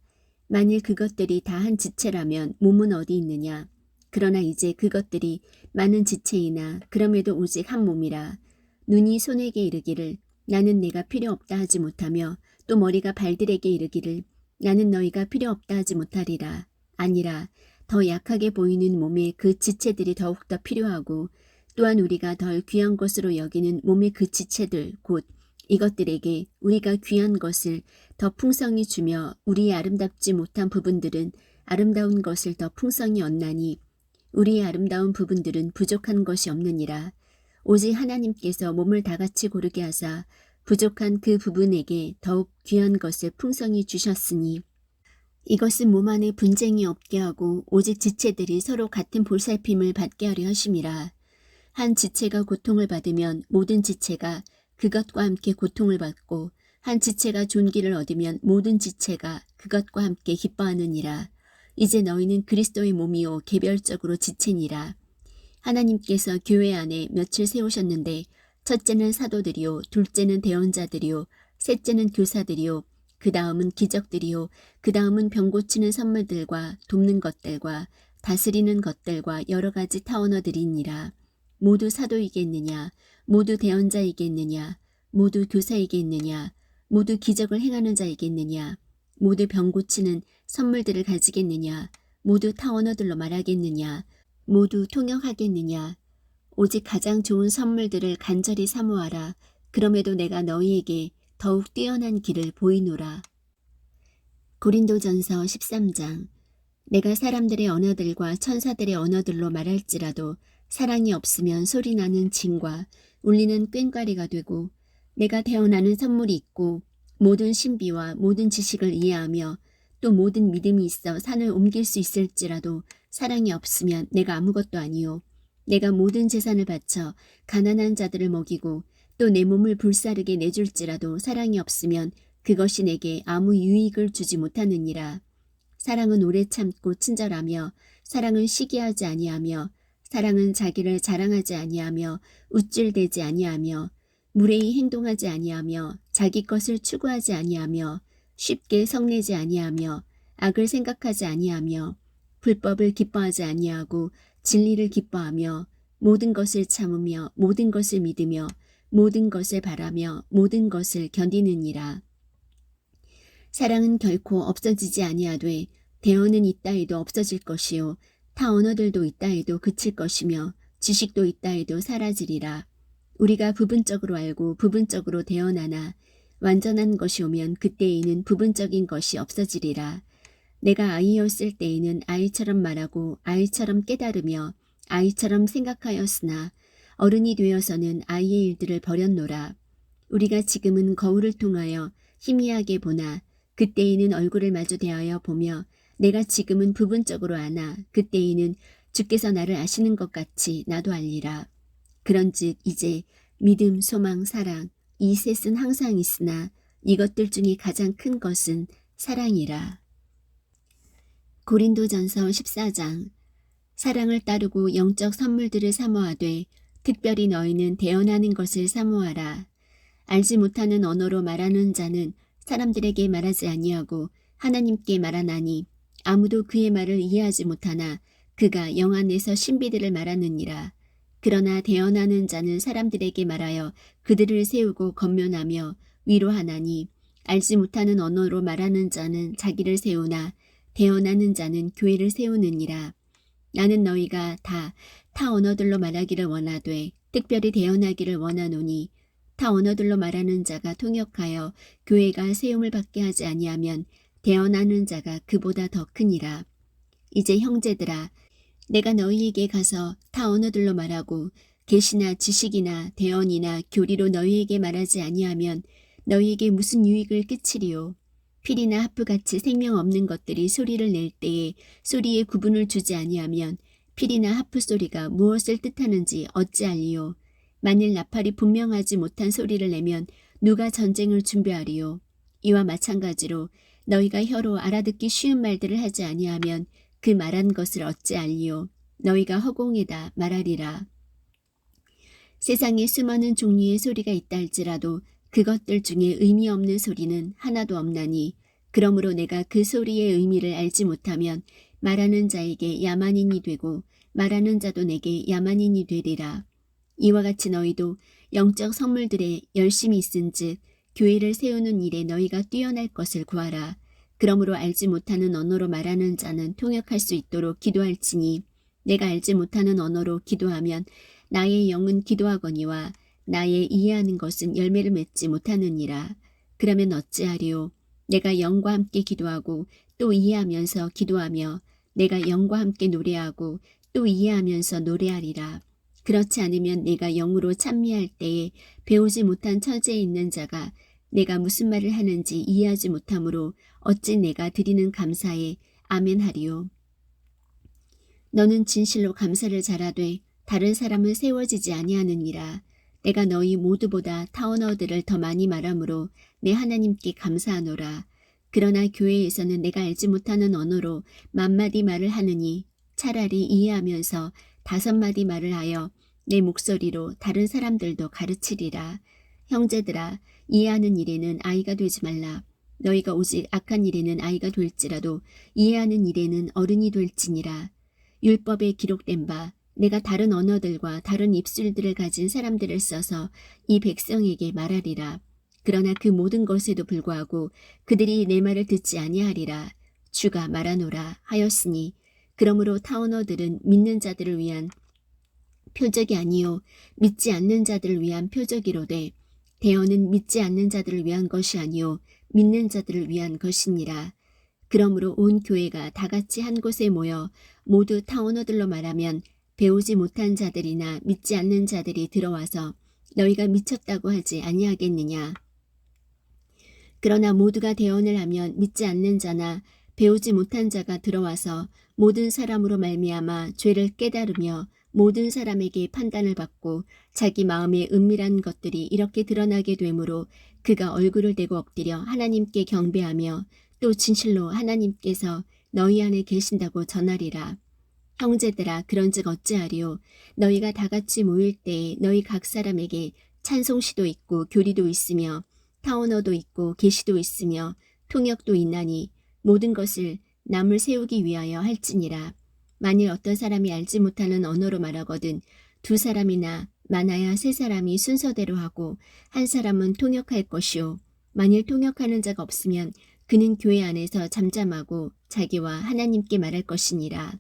만일 그것들이 다 한 지체라면 몸은 어디 있느냐. 그러나 이제 그것들이 많은 지체이나 그럼에도 오직 한 몸이라. 눈이 손에게 이르기를 나는 내가 필요 없다 하지 못하며 또 머리가 발들에게 이르기를 나는 너희가 필요 없다 하지 못하리라. 아니라 더 약하게 보이는 몸에 그 지체들이 더욱더 필요하고 또한 우리가 덜 귀한 것으로 여기는 몸의 그 지체들 곧 이것들에게 우리가 귀한 것을 더 풍성히 주며 우리의 아름답지 못한 부분들은 아름다운 것을 더 풍성히 얻나니 우리의 아름다운 부분들은 부족한 것이 없느니라. 오직 하나님께서 몸을 다같이 고르게 하사 부족한 그 부분에게 더욱 귀한 것을 풍성히 주셨으니 이것은 몸 안에 분쟁이 없게 하고 오직 지체들이 서로 같은 볼살핌을 받게 하려 하심이라. 한 지체가 고통을 받으면 모든 지체가 그것과 함께 고통을 받고 한 지체가 존귀를 얻으면 모든 지체가 그것과 함께 기뻐하느니라. 이제 너희는 그리스도의 몸이요 개별적으로 지체니라. 하나님께서 교회 안에 며칠 세우셨는데 첫째는 사도들이요 둘째는 대언자들이요 셋째는 교사들이요 그 다음은 기적들이요 그 다음은 병 고치는 선물들과 돕는 것들과 다스리는 것들과 여러 가지 타원어들이니라. 모두 사도이겠느냐 모두 대언자이겠느냐 모두 교사이겠느냐 모두 기적을 행하는 자이겠느냐 모두 병 고치는 선물들을 가지겠느냐 모두 타원어들로 말하겠느냐 모두 통역하겠느냐 오직 가장 좋은 선물들을 간절히 사모하라. 그럼에도 내가 너희에게 더욱 뛰어난 길을 보이노라. 고린도전서 13장. 내가 사람들의 언어들과 천사들의 언어들로 말할지라도 사랑이 없으면 소리나는 징과 울리는 꽹과리가 되고 내가 대언하는 선물이 있고 모든 신비와 모든 지식을 이해하며 또 모든 믿음이 있어 산을 옮길 수 있을지라도 사랑이 없으면 내가 아무것도 아니요. 내가 모든 재산을 바쳐 가난한 자들을 먹이고 또 내 몸을 불사르게 내줄지라도 사랑이 없으면 그것이 내게 아무 유익을 주지 못하느니라. 사랑은 오래 참고 친절하며 사랑은 시기하지 아니하며 사랑은 자기를 자랑하지 아니하며 우쭐대지 아니하며 무례히 행동하지 아니하며 자기 것을 추구하지 아니하며 쉽게 성내지 아니하며 악을 생각하지 아니하며 불법을 기뻐하지 아니하고 진리를 기뻐하며 모든 것을 참으며 모든 것을 믿으며 모든 것을 바라며 모든 것을 견디느니라. 사랑은 결코 없어지지 아니하되 대언은 있다 해도 없어질 것이요 타 언어들도 있다 해도 그칠 것이며 지식도 있다 해도 사라지리라. 우리가 부분적으로 알고 부분적으로 대언하나 완전한 것이 오면 그때에는 부분적인 것이 없어지리라. 내가 아이였을 때에는 아이처럼 말하고 아이처럼 깨달으며 아이처럼 생각하였으나 어른이 되어서는 아이의 일들을 버렸노라. 우리가 지금은 거울을 통하여 희미하게 보나 그때에는 얼굴을 마주 대하여 보며 내가 지금은 부분적으로 아나 그때에는 주께서 나를 아시는 것 같이 나도 알리라. 그런즉 이제 믿음, 소망, 사랑 이 셋은 항상 있으나 이것들 중에 가장 큰 것은 사랑이라. 고린도전서 14장. 사랑을 따르고 영적 선물들을 사모하되 특별히 너희는 대언하는 것을 사모하라. 알지 못하는 언어로 말하는 자는 사람들에게 말하지 아니하고 하나님께 말하나니 아무도 그의 말을 이해하지 못하나 그가 영 안에서 신비들을 말하느니라. 그러나 대언하는 자는 사람들에게 말하여 그들을 세우고 건면하며 위로하나니 알지 못하는 언어로 말하는 자는 자기를 세우나 대언하는 자는 교회를 세우느니라. 나는 너희가 다 타 언어들로 말하기를 원하되 특별히 대언하기를 원하노니 타 언어들로 말하는 자가 통역하여 교회가 세움을 받게 하지 아니하면 대언하는 자가 그보다 더 크니라. 이제 형제들아 내가 너희에게 가서 타 언어들로 말하고 계시나 지식이나 대언이나 교리로 너희에게 말하지 아니하면 너희에게 무슨 유익을 끼치리요. 필이나 하프같이 생명 없는 것들이 소리를 낼 때에 소리에 구분을 주지 아니하면 필이나 하프 소리가 무엇을 뜻하는지 어찌 알리요. 만일 나팔이 분명하지 못한 소리를 내면 누가 전쟁을 준비하리요. 이와 마찬가지로 너희가 혀로 알아듣기 쉬운 말들을 하지 아니하면 그 말한 것을 어찌 알리요. 너희가 허공에다 말하리라. 세상에 수많은 종류의 소리가 있다 할지라도 그것들 중에 의미 없는 소리는 하나도 없나니 그러므로 내가 그 소리의 의미를 알지 못하면 말하는 자에게 야만인이 되고 말하는 자도 내게 야만인이 되리라. 이와 같이 너희도 영적 선물들에 열심히 있은즉 교회를 세우는 일에 너희가 뛰어날 것을 구하라. 그러므로 알지 못하는 언어로 말하는 자는 통역할 수 있도록 기도할지니 내가 알지 못하는 언어로 기도하면 나의 영은 기도하거니와 나의 이해하는 것은 열매를 맺지 못하느니라. 그러면 어찌하리요? 내가 영과 함께 기도하고 또 이해하면서 기도하며 내가 영과 함께 노래하고 또 이해하면서 노래하리라. 그렇지 않으면 내가 영으로 찬미할 때에 배우지 못한 처지에 있는 자가 내가 무슨 말을 하는지 이해하지 못하므로 어찌 내가 드리는 감사에 아멘하리요. 너는 진실로 감사를 잘하되 다른 사람은 세워지지 아니하느니라. 내가 너희 모두보다 타원어들을 더 많이 말하므로 내 하나님께 감사하노라. 그러나 교회에서는 내가 알지 못하는 언어로 만마디 말을 하느니 차라리 이해하면서 5마디 말을 하여 내 목소리로 다른 사람들도 가르치리라. 형제들아, 이해하는 일에는 아이가 되지 말라. 너희가 오직 악한 일에는 아이가 될지라도 이해하는 일에는 어른이 될지니라. 율법에 기록된 바 내가 다른 언어들과 다른 입술들을 가진 사람들을 써서 이 백성에게 말하리라. 그러나 그 모든 것에도 불구하고 그들이 내 말을 듣지 아니하리라. 주가 말하노라 하였으니 그러므로 타원어들은 믿는 자들을 위한 표적이 아니요 믿지 않는 자들을 위한 표적이로되 대언은 믿지 않는 자들을 위한 것이 아니요 믿는 자들을 위한 것이니라. 그러므로 온 교회가 다 같이 한 곳에 모여 모두 타원어들로 말하면 배우지 못한 자들이나 믿지 않는 자들이 들어와서 너희가 미쳤다고 하지 아니하겠느냐. 그러나 모두가 대언을 하면 믿지 않는 자나 배우지 못한 자가 들어와서 모든 사람으로 말미암아 죄를 깨달으며 모든 사람에게 판단을 받고 자기 마음의 은밀한 것들이 이렇게 드러나게 되므로 그가 얼굴을 대고 엎드려 하나님께 경배하며 또 진실로 하나님께서 너희 안에 계신다고 전하리라. 형제들아, 그런즉 어찌하리요? 너희가 다 같이 모일 때에 너희 각 사람에게 찬송시도 있고 교리도 있으며 타원어도 있고 계시도 있으며 통역도 있나니 모든 것을 남을 세우기 위하여 할지니라. 만일 어떤 사람이 알지 못하는 언어로 말하거든 2사람이나 많아야 3사람이 순서대로 하고 1사람은 통역할 것이요. 만일 통역하는 자가 없으면 그는 교회 안에서 잠잠하고 자기와 하나님께 말할 것이니라.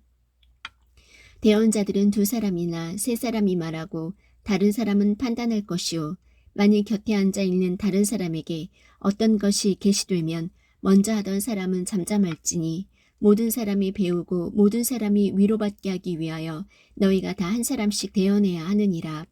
대언자들은 2사람이나 3사람이 말하고 다른 사람은 판단할 것이요. 만일 곁에 앉아 있는 다른 사람에게 어떤 것이 계시되면 먼저 하던 사람은 잠잠할지니 모든 사람이 배우고 모든 사람이 위로받게 하기 위하여 너희가 다 한 사람씩 대언해야 하느니라.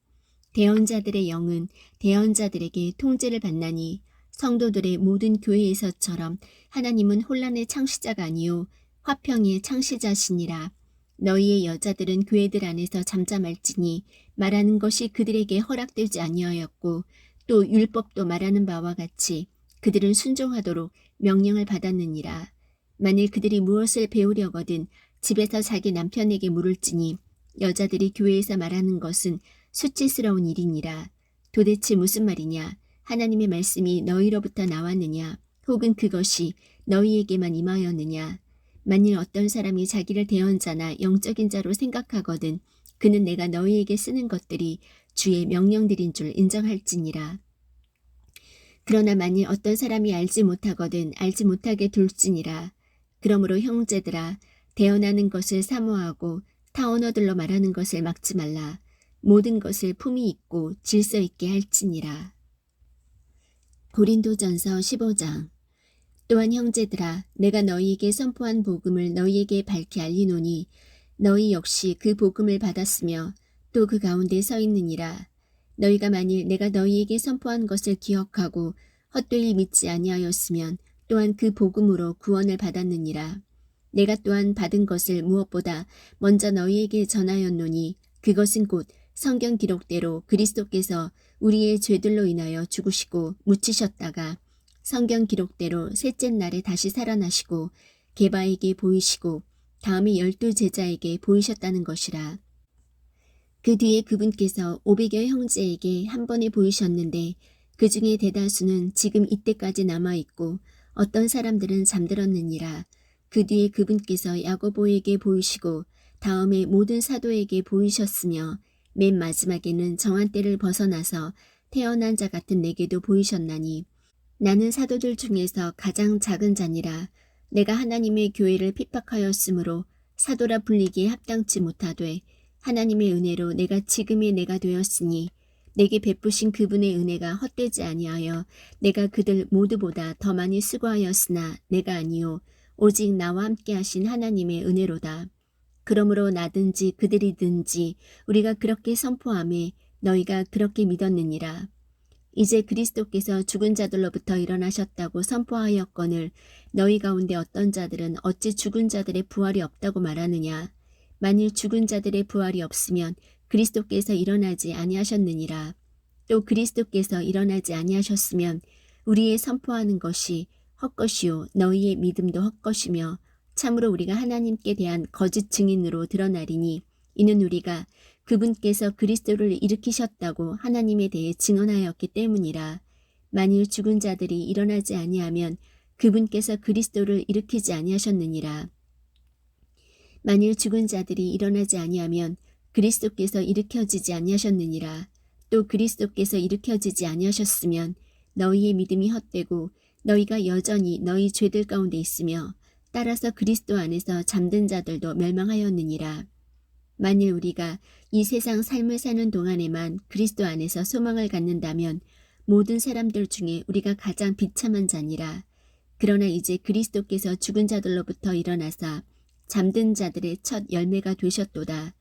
대언자들의 영은 대언자들에게 통제를 받나니 성도들의 모든 교회에서처럼 하나님은 혼란의 창시자가 아니요 화평의 창시자시니라. 너희의 여자들은 교회들 안에서 잠잠할지니 말하는 것이 그들에게 허락되지 아니하였고 또 율법도 말하는 바와 같이 그들은 순종하도록 명령을 받았느니라. 만일 그들이 무엇을 배우려거든 집에서 자기 남편에게 물을지니 여자들이 교회에서 말하는 것은 수치스러운 일이니라. 도대체 무슨 말이냐? 하나님의 말씀이 너희로부터 나왔느냐? 혹은 그것이 너희에게만 임하였느냐? 만일 어떤 사람이 자기를 대언자나 영적인 자로 생각하거든 그는 내가 너희에게 쓰는 것들이 주의 명령들인 줄 인정할지니라. 그러나 만일 어떤 사람이 알지 못하거든 알지 못하게 둘지니라. 그러므로 형제들아, 대언하는 것을 사모하고 타언어들로 말하는 것을 막지 말라. 모든 것을 품위 있고 질서 있게 할지니라. 고린도전서 15장. 또한 형제들아, 내가 너희에게 선포한 복음을 너희에게 밝히 알리노니 너희 역시 그 복음을 받았으며 또 그 가운데 서 있느니라. 너희가 만일 내가 너희에게 선포한 것을 기억하고 헛되이 믿지 아니하였으면 또한 그 복음으로 구원을 받았느니라. 내가 또한 받은 것을 무엇보다 먼저 너희에게 전하였노니 그것은 곧 성경 기록대로 그리스도께서 우리의 죄들로 인하여 죽으시고 묻히셨다가 성경 기록대로 셋째 날에 다시 살아나시고 게바에게 보이시고 다음에 12 제자에게 보이셨다는 것이라. 그 뒤에 그분께서 500여 형제에게 한 번에 보이셨는데 그 중에 대다수는 지금 이때까지 남아있고 어떤 사람들은 잠들었느니라. 그 뒤에 그분께서 야고보에게 보이시고 다음에 모든 사도에게 보이셨으며 맨 마지막에는 정한 때를 벗어나서 태어난 자 같은 내게도 보이셨나니 나는 사도들 중에서 가장 작은 자니라. 내가 하나님의 교회를 핍박하였으므로 사도라 불리기에 합당치 못하되 하나님의 은혜로 내가 지금의 내가 되었으니 내게 베푸신 그분의 은혜가 헛되지 아니하여 내가 그들 모두보다 더 많이 수고하였으나 내가 아니요 오직 나와 함께 하신 하나님의 은혜로다. 그러므로 나든지 그들이든지 우리가 그렇게 선포하매 너희가 그렇게 믿었느니라. 이제 그리스도께서 죽은 자들로부터 일어나셨다고 선포하였거늘 너희 가운데 어떤 자들은 어찌 죽은 자들의 부활이 없다고 말하느냐. 만일 죽은 자들의 부활이 없으면 그리스도께서 일어나지 아니하셨느니라. 또 그리스도께서 일어나지 아니하셨으면 우리의 선포하는 것이 헛것이요 너희의 믿음도 헛것이며 참으로 우리가 하나님께 대한 거짓 증인으로 드러나리니 이는 우리가 그분께서 그리스도를 일으키셨다고 하나님에 대해 증언하였기 때문이라. 만일 죽은 자들이 일어나지 아니하면 그분께서 그리스도를 일으키지 아니하셨느니라. 만일 죽은 자들이 일어나지 아니하면 그리스도께서 일으켜지지 아니하셨느니라. 또 그리스도께서 일으켜지지 아니하셨으면 너희의 믿음이 헛되고 너희가 여전히 너희 죄들 가운데 있으며 따라서 그리스도 안에서 잠든 자들도 멸망하였느니라. 만일 우리가 이 세상 삶을 사는 동안에만 그리스도 안에서 소망을 갖는다면 모든 사람들 중에 우리가 가장 비참한 자니라. 그러나 이제 그리스도께서 죽은 자들로부터 일어나사 잠든 자들의 첫 열매가 되셨도다.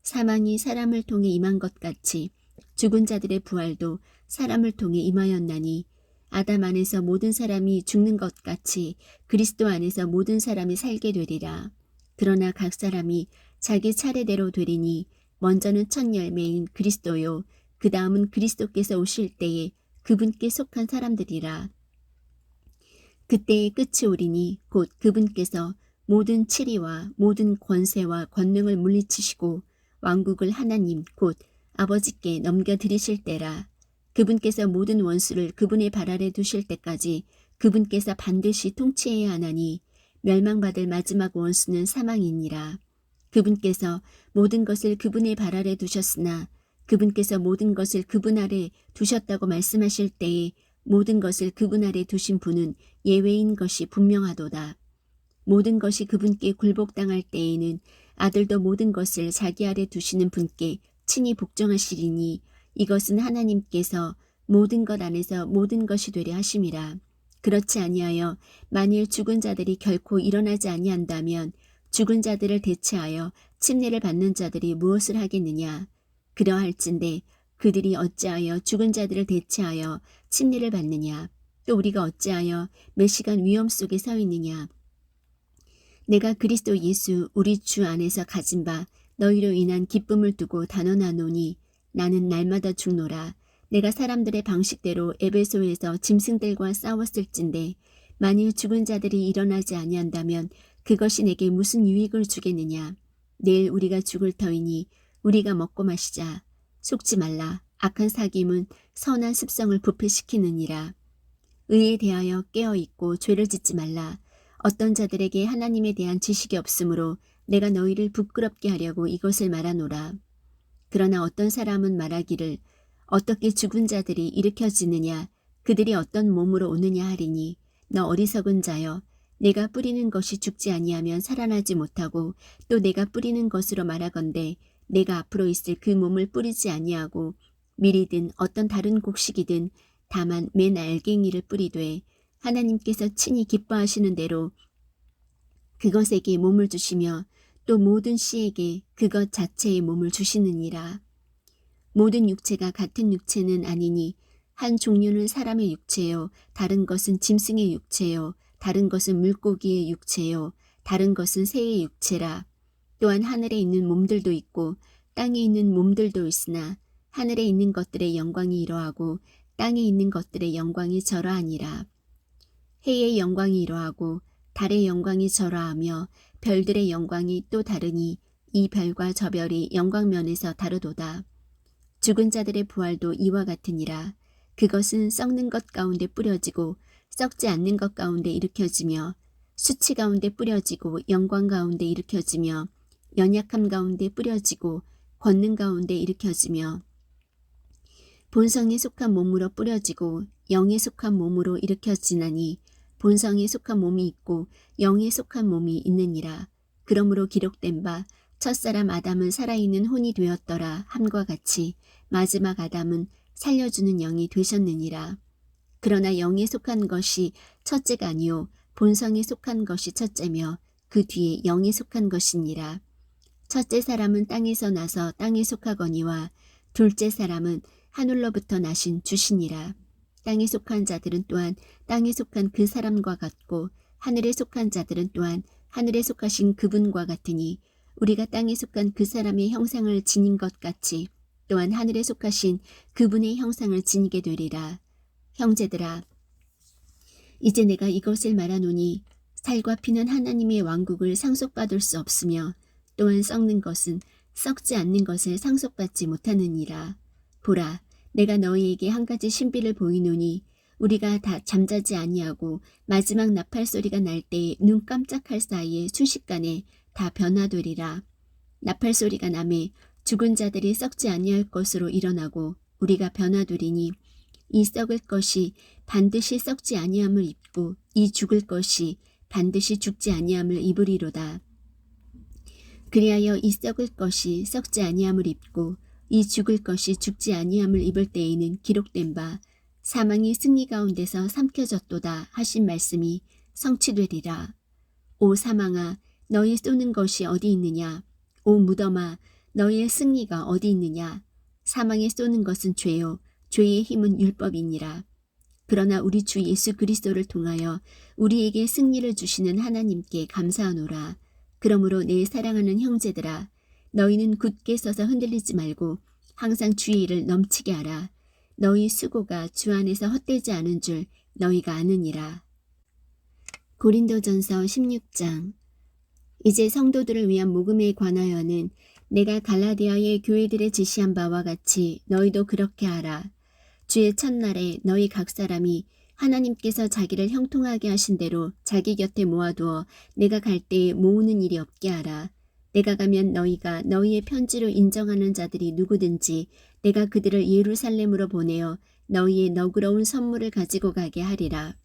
사망이 사람을 통해 임한 것 같이 죽은 자들의 부활도 사람을 통해 임하였나니 아담 안에서 모든 사람이 죽는 것 같이 그리스도 안에서 모든 사람이 살게 되리라. 그러나 각 사람이 자기 차례대로 되리니 먼저는 첫 열매인 그리스도요 그 다음은 그리스도께서 오실 때에 그분께 속한 사람들이라. 그때의 끝이 오리니 곧 그분께서 모든 치리와 모든 권세와 권능을 물리치시고 왕국을 하나님 곧 아버지께 넘겨드리실 때라. 그분께서 모든 원수를 그분의 발 아래 두실 때까지 그분께서 반드시 통치해야 하나니 멸망받을 마지막 원수는 사망이니라. 그분께서 모든 것을 그분의 발 아래 두셨으나 그분께서 모든 것을 그분 아래 두셨다고 말씀하실 때에 모든 것을 그분 아래 두신 분은 예외인 것이 분명하도다. 모든 것이 그분께 굴복당할 때에는 아들도 모든 것을 자기 아래 두시는 분께 친히 복종하시리니 이것은 하나님께서 모든 것 안에서 모든 것이 되려 하심이라. 그렇지 아니하여 만일 죽은 자들이 결코 일어나지 아니한다면 죽은 자들을 대체하여 침례를 받는 자들이 무엇을 하겠느냐. 그러할진대 그들이 어찌하여 죽은 자들을 대체하여 침례를 받느냐. 또 우리가 어찌하여 몇 시간 위험 속에 서 있느냐. 내가 그리스도 예수 우리 주 안에서 가진 바 너희로 인한 기쁨을 두고 단언하노니 나는 날마다 죽노라. 내가 사람들의 방식대로 에베소에서 짐승들과 싸웠을진데 만일 죽은 자들이 일어나지 아니한다면 그것이 내게 무슨 유익을 주겠느냐. 내일 우리가 죽을 터이니 우리가 먹고 마시자. 속지 말라. 악한 사귐은 선한 습성을 부패시키느니라. 의에 대하여 깨어있고 죄를 짓지 말라. 어떤 자들에게 하나님에 대한 지식이 없으므로 내가 너희를 부끄럽게 하려고 이것을 말하노라. 그러나 어떤 사람은 말하기를 어떻게 죽은 자들이 일으켜지느냐 그들이 어떤 몸으로 오느냐 하리니 너 어리석은 자여 내가 뿌리는 것이 죽지 아니하면 살아나지 못하고 또 내가 뿌리는 것으로 말하건대 내가 앞으로 있을 그 몸을 뿌리지 아니하고 밀이든 어떤 다른 곡식이든 다만 맨 알갱이를 뿌리되 하나님께서 친히 기뻐하시는 대로 그것에게 몸을 주시며 또 모든 씨에게 그것 자체의 몸을 주시느니라. 모든 육체가 같은 육체는 아니니 한 종류는 사람의 육체요 다른 것은 짐승의 육체요 다른 것은 물고기의 육체요 다른 것은 새의 육체라. 또한 하늘에 있는 몸들도 있고 땅에 있는 몸들도 있으나 하늘에 있는 것들의 영광이 이러하고 땅에 있는 것들의 영광이 저러하니라. 해의 영광이 이러하고 달의 영광이 저러하며 별들의 영광이 또 다르니 이 별과 저 별이 영광면에서 다르도다. 죽은 자들의 부활도 이와 같으니라. 그것은 썩는 것 가운데 뿌려지고 썩지 않는 것 가운데 일으켜지며 수치 가운데 뿌려지고 영광 가운데 일으켜지며 연약함 가운데 뿌려지고 권능 가운데 일으켜지며 본성에 속한 몸으로 뿌려지고 영에 속한 몸으로 일으켜지나니 본성에 속한 몸이 있고 영에 속한 몸이 있느니라. 그러므로 기록된 바 첫사람 아담은 살아있는 혼이 되었더라 함과 같이 마지막 아담은 살려주는 영이 되셨느니라. 그러나 영에 속한 것이 첫째가 아니요 본성에 속한 것이 첫째며 그 뒤에 영에 속한 것이니라. 첫째 사람은 땅에서 나서 땅에 속하거니와 둘째 사람은 하늘로부터 나신 주시니라. 땅에 속한 자들은 또한 땅에 속한 그 사람과 같고 하늘에 속한 자들은 또한 하늘에 속하신 그분과 같으니 우리가 땅에 속한 그 사람의 형상을 지닌 것 같이 또한 하늘에 속하신 그분의 형상을 지니게 되리라. 형제들아, 이제 내가 이것을 말하노니 살과 피는 하나님의 왕국을 상속받을 수 없으며 또한 썩는 것은 썩지 않는 것을 상속받지 못하느니라. 보라, 내가 너희에게 한 가지 신비를 보이노니 우리가 다 잠자지 아니하고 마지막 나팔 소리가 날 때에 눈 깜짝할 사이에 순식간에 다 변화되리라. 나팔 소리가 나매 죽은 자들이 썩지 아니할 것으로 일어나고 우리가 변화되리니 이 썩을 것이 반드시 썩지 아니함을 입고 이 죽을 것이 반드시 죽지 아니함을 입으리로다. 그리하여 이 썩을 것이 썩지 아니함을 입고 이 죽을 것이 죽지 아니함을 입을 때에는 기록된 바 사망이 승리 가운데서 삼켜졌도다 하신 말씀이 성취되리라. 오 사망아, 너희 쏘는 것이 어디 있느냐? 오 무덤아, 너희의 승리가 어디 있느냐? 사망에 쏘는 것은 죄요, 죄의 힘은 율법이니라. 그러나 우리 주 예수 그리스도를 통하여 우리에게 승리를 주시는 하나님께 감사하노라. 그러므로 내 사랑하는 형제들아, 너희는 굳게 서서 흔들리지 말고 항상 주의 일을 넘치게 하라. 너희 수고가 주 안에서 헛되지 않은 줄 너희가 아느니라. 고린도전서 16장. 이제 성도들을 위한 복음에 관하여는 내가 갈라디아의 교회들에 지시한 바와 같이 너희도 그렇게 하라. 주의 첫날에 너희 각 사람이 하나님께서 자기를 형통하게 하신 대로 자기 곁에 모아두어 내가 갈 때에 모으는 일이 없게 하라. 내가 가면 너희가 너희의 편지로 인정하는 자들이 누구든지 내가 그들을 예루살렘으로 보내어 너희의 너그러운 선물을 가지고 가게 하리라.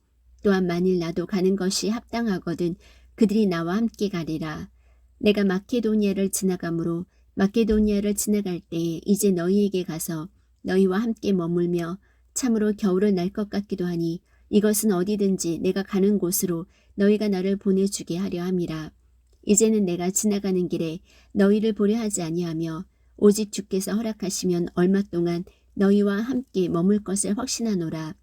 또한 만일 나도 가는 것이 합당하거든 그들이 나와 함께 가리라. 내가 마케도니아를 지나가므로 마케도니아를 지나갈 때에 이제 너희에게 가서 너희와 함께 머물며 참으로 겨울을 날 것 같기도 하니 이것은 어디든지 내가 가는 곳으로 너희가 나를 보내주게 하려 함이라. 이제는 내가 지나가는 길에 너희를 보려 하지 아니하며 오직 주께서 허락하시면 얼마 동안 너희와 함께 머물 것을 확신하노라.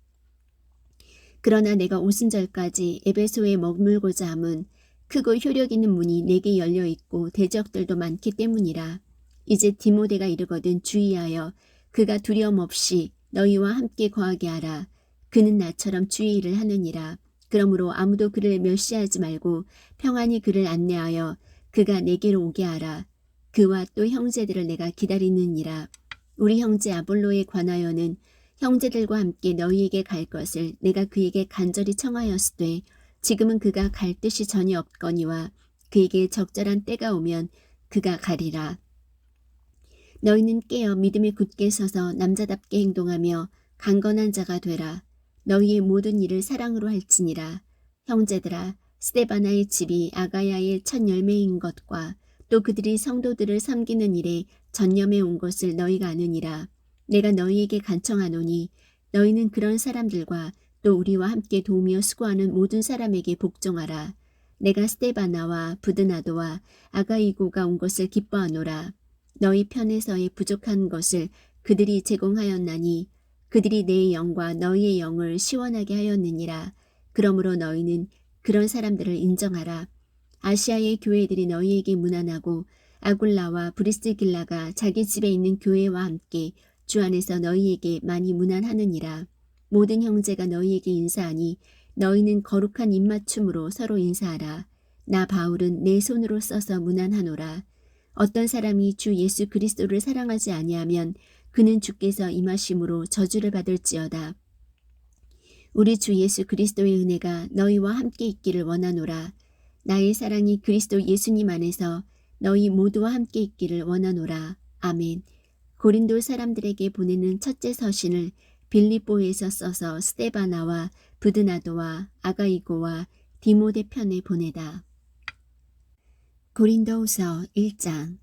그러나 내가 오순절까지 에베소에 머물고자 함은 크고 효력 있는 문이 내게 열려 있고 대적들도 많기 때문이라. 이제 디모데가 이르거든 주의하여 그가 두려움 없이 너희와 함께 거하게 하라. 그는 나처럼 주의 일을 하느니라. 그러므로 아무도 그를 멸시하지 말고 평안히 그를 안내하여 그가 내게로 오게 하라. 그와 또 형제들을 내가 기다리느니라. 우리 형제 아볼로에 관하여는 형제들과 함께 너희에게 갈 것을 내가 그에게 간절히 청하였으되 지금은 그가 갈 뜻이 전혀 없거니와 그에게 적절한 때가 오면 그가 가리라. 너희는 깨어 믿음에 굳게 서서 남자답게 행동하며 강건한 자가 되라. 너희의 모든 일을 사랑으로 할지니라. 형제들아, 스데바나의 집이 아가야의 첫 열매인 것과 또 그들이 성도들을 섬기는 일에 전념해 온 것을 너희가 아느니라. 내가 너희에게 간청하노니 너희는 그런 사람들과 또 우리와 함께 도우며 수고하는 모든 사람에게 복종하라. 내가 스데바나와 부드나도와 아가이고가 온 것을 기뻐하노라. 너희 편에서의 부족한 것을 그들이 제공하였나니 그들이 내 영과 너희의 영을 시원하게 하였느니라. 그러므로 너희는 그런 사람들을 인정하라. 아시아의 교회들이 너희에게 문안하고 아굴라와 브리스길라가 자기 집에 있는 교회와 함께 주 안에서 너희에게 많이 문안하느니라. 모든 형제가 너희에게 인사하니 너희는 거룩한 입맞춤으로 서로 인사하라. 나 바울은 내 손으로 써서 문안하노라. 어떤 사람이 주 예수 그리스도를 사랑하지 아니하면 그는 주께서 임하심으로 저주를 받을지어다. 우리 주 예수 그리스도의 은혜가 너희와 함께 있기를 원하노라. 나의 사랑이 그리스도 예수님 안에서 너희 모두와 함께 있기를 원하노라. 아멘. 고린도 사람들에게 보내는 첫째 서신을 빌립보에서 써서 스데바나와 브드나도와 아가이고와 디모데 편에 보내다. 고린도후서 1장.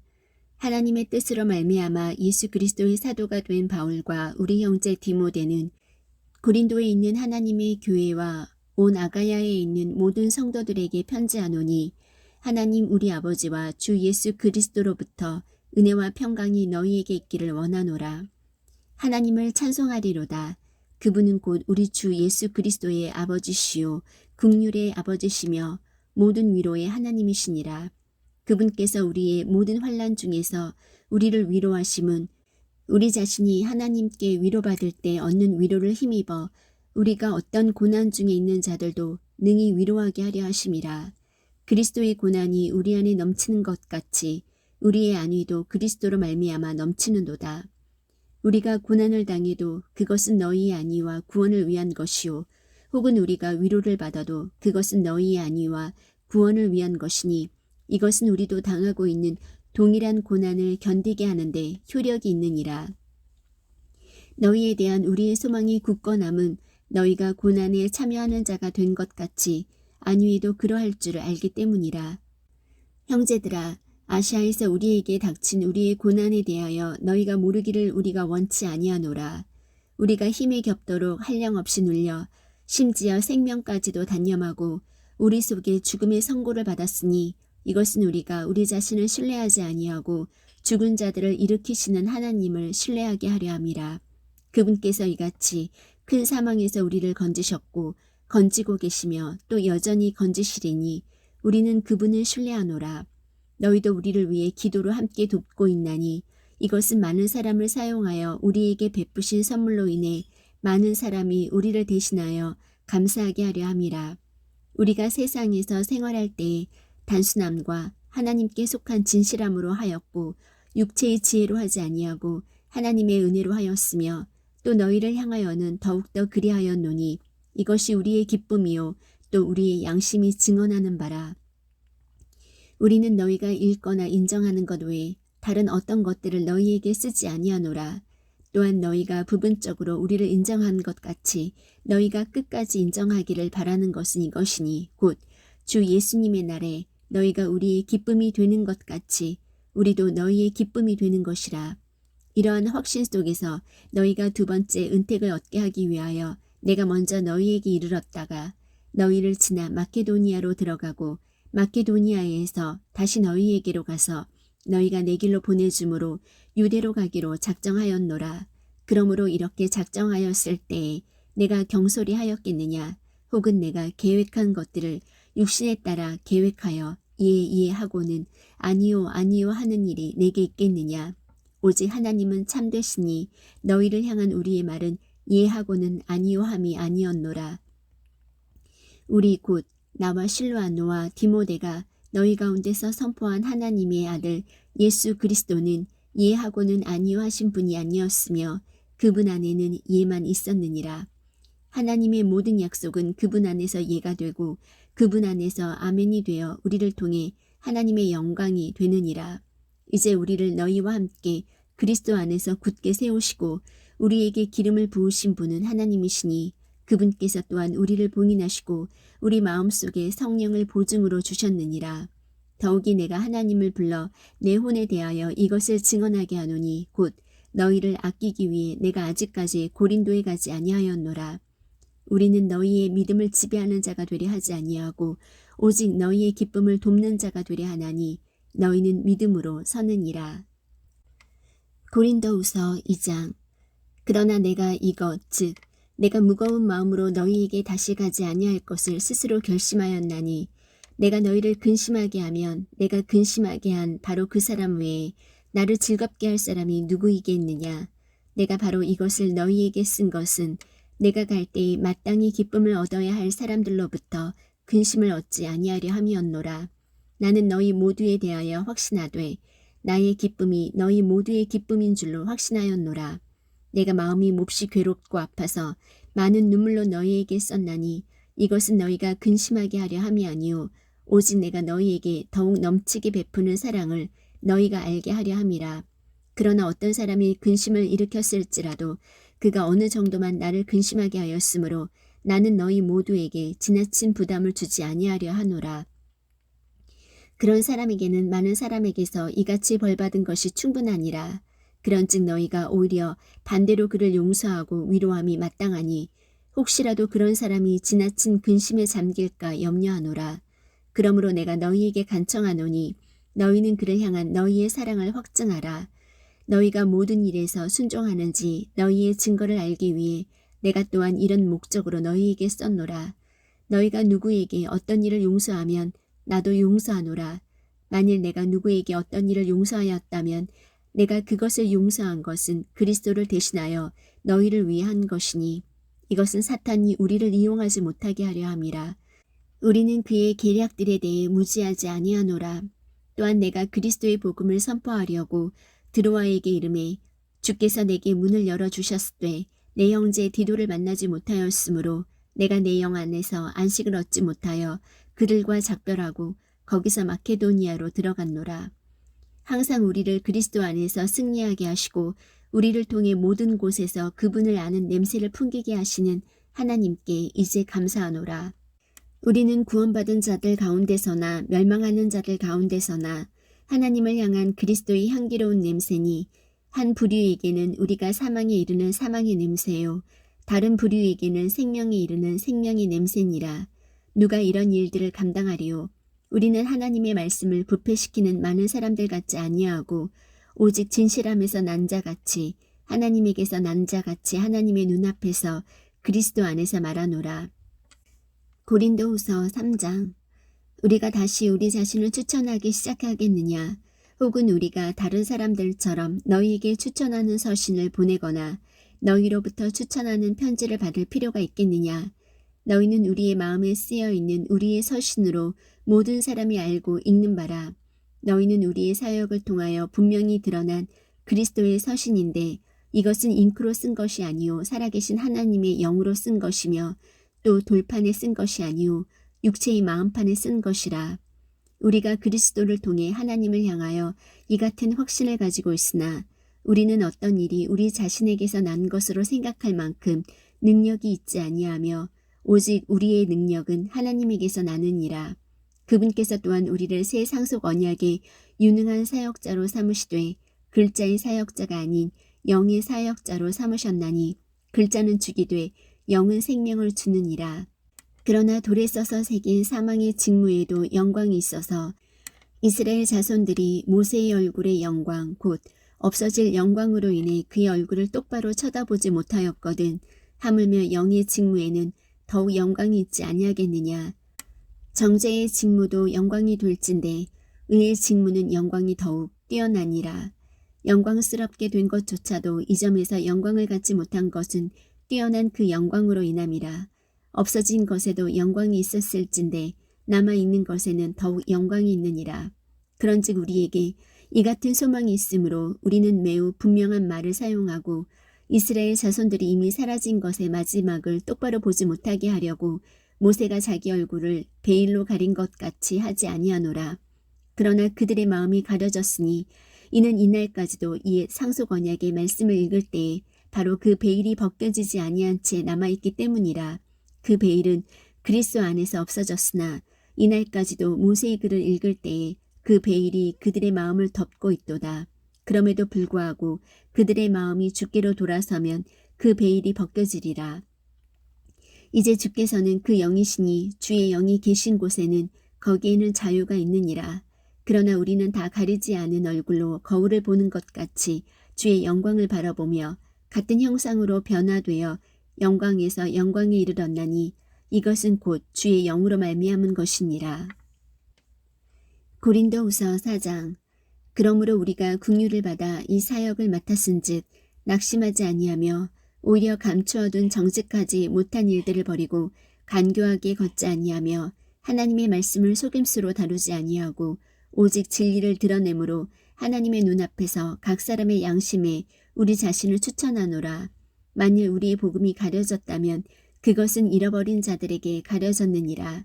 하나님의 뜻으로 말미암아 예수 그리스도의 사도가 된 바울과 우리 형제 디모데는 고린도에 있는 하나님의 교회와 온 아가야에 있는 모든 성도들에게 편지하노니 하나님 우리 아버지와 주 예수 그리스도로부터 은혜와 평강이 너희에게 있기를 원하노라. 하나님을 찬송하리로다. 그분은 곧 우리 주 예수 그리스도의 아버지시요 긍휼의 아버지시며 모든 위로의 하나님이시니라. 그분께서 우리의 모든 환난 중에서 우리를 위로하심은 우리 자신이 하나님께 위로받을 때 얻는 위로를 힘입어 우리가 어떤 고난 중에 있는 자들도 능히 위로하게 하려 하심이라. 그리스도의 고난이 우리 안에 넘치는 것 같이 우리의 안위도 그리스도로 말미암아 넘치는도다. 우리가 고난을 당해도 그것은 너희의 안위와 구원을 위한 것이요 혹은 우리가 위로를 받아도 그것은 너희의 안위와 구원을 위한 것이니 이것은 우리도 당하고 있는 동일한 고난을 견디게 하는데 효력이 있느니라. 너희에 대한 우리의 소망이 굳건함은 너희가 고난에 참여하는 자가 된 것 같이 안위에도 그러할 줄을 알기 때문이라. 형제들아, 아시아에서 우리에게 닥친 우리의 고난에 대하여 너희가 모르기를 우리가 원치 아니하노라. 우리가 힘에 겹도록 한량없이 눌려 심지어 생명까지도 단념하고 우리 속에 죽음의 선고를 받았으니 이것은 우리가 우리 자신을 신뢰하지 아니하고 죽은 자들을 일으키시는 하나님을 신뢰하게 하려 함이라. 그분께서 이같이 큰 사망에서 우리를 건지셨고 건지고 계시며 또 여전히 건지시리니 우리는 그분을 신뢰하노라. 너희도 우리를 위해 기도로 함께 돕고 있나니 이것은 많은 사람을 사용하여 우리에게 베푸신 선물로 인해 많은 사람이 우리를 대신하여 감사하게 하려 함이라. 우리가 세상에서 생활할 때에 단순함과 하나님께 속한 진실함으로 하였고 육체의 지혜로 하지 아니하고 하나님의 은혜로 하였으며 또 너희를 향하여는 더욱더 그리하였노니 이것이 우리의 기쁨이요 또 우리의 양심이 증언하는 바라. 우리는 너희가 읽거나 인정하는 것 외에 다른 어떤 것들을 너희에게 쓰지 아니하노라. 또한 너희가 부분적으로 우리를 인정한 것 같이 너희가 끝까지 인정하기를 바라는 것은 이것이니 곧 주 예수님의 날에 너희가 우리의 기쁨이 되는 것 같이 우리도 너희의 기쁨이 되는 것이라. 이러한 확신 속에서 너희가 두 번째 은택을 얻게 하기 위하여 내가 먼저 너희에게 이르렀다가 너희를 지나 마케도니아로 들어가고 마케도니아에서 다시 너희에게로 가서 너희가 내 길로 보내줌으로 유대로 가기로 작정하였노라. 그러므로 이렇게 작정하였을 때에 내가 경솔히 하였겠느냐 혹은 내가 계획한 것들을 육신에 따라 계획하여 이해하고는 아니요 아니요 하는 일이 내게 있겠느냐. 오직 하나님은 참되시니 너희를 향한 우리의 말은 이해하고는 아니요 함이 아니었노라. 우리 곧 나와 실로아노와 디모데가 너희 가운데서 선포한 하나님의 아들 예수 그리스도는 이해하고는 아니요 하신 분이 아니었으며 그분 안에는 예만 있었느니라. 하나님의 모든 약속은 그분 안에서 예가 되고 그분 안에서 아멘이 되어 우리를 통해 하나님의 영광이 되느니라. 이제 우리를 너희와 함께 그리스도 안에서 굳게 세우시고 우리에게 기름을 부으신 분은 하나님이시니 그분께서 또한 우리를 봉인하시고 우리 마음속에 성령을 보증으로 주셨느니라. 더욱이 내가 하나님을 불러 내 혼에 대하여 이것을 증언하게 하노니 곧 너희를 아끼기 위해 내가 아직까지 고린도에 가지 아니하였노라. 우리는 너희의 믿음을 지배하는 자가 되려 하지 아니하고 오직 너희의 기쁨을 돕는 자가 되려 하나니 너희는 믿음으로 서느니라. 고린도후서 2장. 그러나 내가 이것 즉 내가 무거운 마음으로 너희에게 다시 가지 아니할 것을 스스로 결심하였나니 내가 너희를 근심하게 하면 내가 근심하게 한 바로 그 사람 외에 나를 즐겁게 할 사람이 누구이겠느냐. 내가 바로 이것을 너희에게 쓴 것은 내가 갈 때에 마땅히 기쁨을 얻어야 할 사람들로부터 근심을 얻지 아니하려 함이었노라. 나는 너희 모두에 대하여 확신하되 나의 기쁨이 너희 모두의 기쁨인 줄로 확신하였노라. 내가 마음이 몹시 괴롭고 아파서 많은 눈물로 너희에게 썼나니 이것은 너희가 근심하게 하려 함이 아니요 오직 내가 너희에게 더욱 넘치게 베푸는 사랑을 너희가 알게 하려 함이라. 그러나 어떤 사람이 근심을 일으켰을지라도 그가 어느 정도만 나를 근심하게 하였으므로 나는 너희 모두에게 지나친 부담을 주지 아니하려 하노라. 그런 사람에게는 많은 사람에게서 이같이 벌받은 것이 충분하니라. 그런즉 너희가 오히려 반대로 그를 용서하고 위로함이 마땅하니 혹시라도 그런 사람이 지나친 근심에 잠길까 염려하노라. 그러므로 내가 너희에게 간청하노니 너희는 그를 향한 너희의 사랑을 확증하라. 너희가 모든 일에서 순종하는지 너희의 증거를 알기 위해 내가 또한 이런 목적으로 너희에게 썼노라. 너희가 누구에게 어떤 일을 용서하면 나도 용서하노라. 만일 내가 누구에게 어떤 일을 용서하였다면 내가 그것을 용서한 것은 그리스도를 대신하여 너희를 위해 한 것이니 이것은 사탄이 우리를 이용하지 못하게 하려 함이라. 우리는 그의 계략들에 대해 무지하지 아니하노라. 또한 내가 그리스도의 복음을 선포하려고 드로아에게 이르매 주께서 내게 문을 열어주셨으되 내 형제 디도를 만나지 못하였으므로 내가 내 영 안에서 안식을 얻지 못하여 그들과 작별하고 거기서 마케도니아로 들어갔노라. 항상 우리를 그리스도 안에서 승리하게 하시고 우리를 통해 모든 곳에서 그분을 아는 냄새를 풍기게 하시는 하나님께 이제 감사하노라. 우리는 구원받은 자들 가운데서나 멸망하는 자들 가운데서나 하나님을 향한 그리스도의 향기로운 냄새니 한 부류에게는 우리가 사망에 이르는 사망의 냄새요 다른 부류에게는 생명에 이르는 생명의 냄새니라. 누가 이런 일들을 감당하리요? 우리는 하나님의 말씀을 부패시키는 많은 사람들 같지 아니하고 오직 진실함에서 난 자같이 하나님에게서 난 자같이 하나님의 눈앞에서 그리스도 안에서 말하노라. 고린도후서 3장. 우리가 다시 우리 자신을 추천하기 시작하겠느냐? 혹은 우리가 다른 사람들처럼 너희에게 추천하는 서신을 보내거나 너희로부터 추천하는 편지를 받을 필요가 있겠느냐? 너희는 우리의 마음에 쓰여있는 우리의 서신으로 모든 사람이 알고 읽는 바라. 너희는 우리의 사역을 통하여 분명히 드러난 그리스도의 서신인데 이것은 잉크로 쓴 것이 아니요 살아계신 하나님의 영으로 쓴 것이며 또 돌판에 쓴 것이 아니요 육체의 마음판에 쓴 것이라. 우리가 그리스도를 통해 하나님을 향하여 이 같은 확신을 가지고 있으나 우리는 어떤 일이 우리 자신에게서 난 것으로 생각할 만큼 능력이 있지 아니하며 오직 우리의 능력은 하나님에게서 나느니라. 그분께서 또한 우리를 새 상속 언약의 유능한 사역자로 삼으시되 글자의 사역자가 아닌 영의 사역자로 삼으셨나니 글자는 죽이되 영은 생명을 주느니라. 그러나 돌에 써서 새긴 사망의 직무에도 영광이 있어서 이스라엘 자손들이 모세의 얼굴의 영광 곧 없어질 영광으로 인해 그의 얼굴을 똑바로 쳐다보지 못하였거든. 하물며 영의 직무에는 더욱 영광이 있지 아니하겠느냐. 정죄의 직무도 영광이 될진데 의의 직무는 영광이 더욱 뛰어나니라. 영광스럽게 된 것조차도 이 점에서 영광을 갖지 못한 것은 뛰어난 그 영광으로 인함이라. 없어진 것에도 영광이 있었을진데 남아있는 것에는 더욱 영광이 있느니라. 그런즉 우리에게 이 같은 소망이 있으므로 우리는 매우 분명한 말을 사용하고 이스라엘 자손들이 이미 사라진 것의 마지막을 똑바로 보지 못하게 하려고 모세가 자기 얼굴을 베일로 가린 것 같이 하지 아니하노라. 그러나 그들의 마음이 가려졌으니 이는 이날까지도 이 상속 언약의 말씀을 읽을 때에 바로 그 베일이 벗겨지지 아니한 채 남아있기 때문이라. 그 베일은 그리스도 안에서 없어졌으나 이날까지도 모세의 글을 읽을 때에 그 베일이 그들의 마음을 덮고 있도다. 그럼에도 불구하고 그들의 마음이 주께로 돌아서면 그 베일이 벗겨지리라. 이제 주께서는 그 영이시니 주의 영이 계신 곳에는 거기에는 자유가 있느니라. 그러나 우리는 다 가리지 않은 얼굴로 거울을 보는 것 같이 주의 영광을 바라보며 같은 형상으로 변화되어 영광에서 영광에 이르렀나니 이것은 곧 주의 영으로 말미암은 것이니라. 고린도후서 4장. 그러므로 우리가 긍휼을 받아 이 사역을 맡았은즉 낙심하지 아니하며 오히려 감추어둔 정직하지 못한 일들을 버리고 간교하게 걷지 아니하며 하나님의 말씀을 속임수로 다루지 아니하고 오직 진리를 드러내므로 하나님의 눈앞에서 각 사람의 양심에 우리 자신을 추천하노라. 만일 우리의 복음이 가려졌다면 그것은 잃어버린 자들에게 가려졌느니라.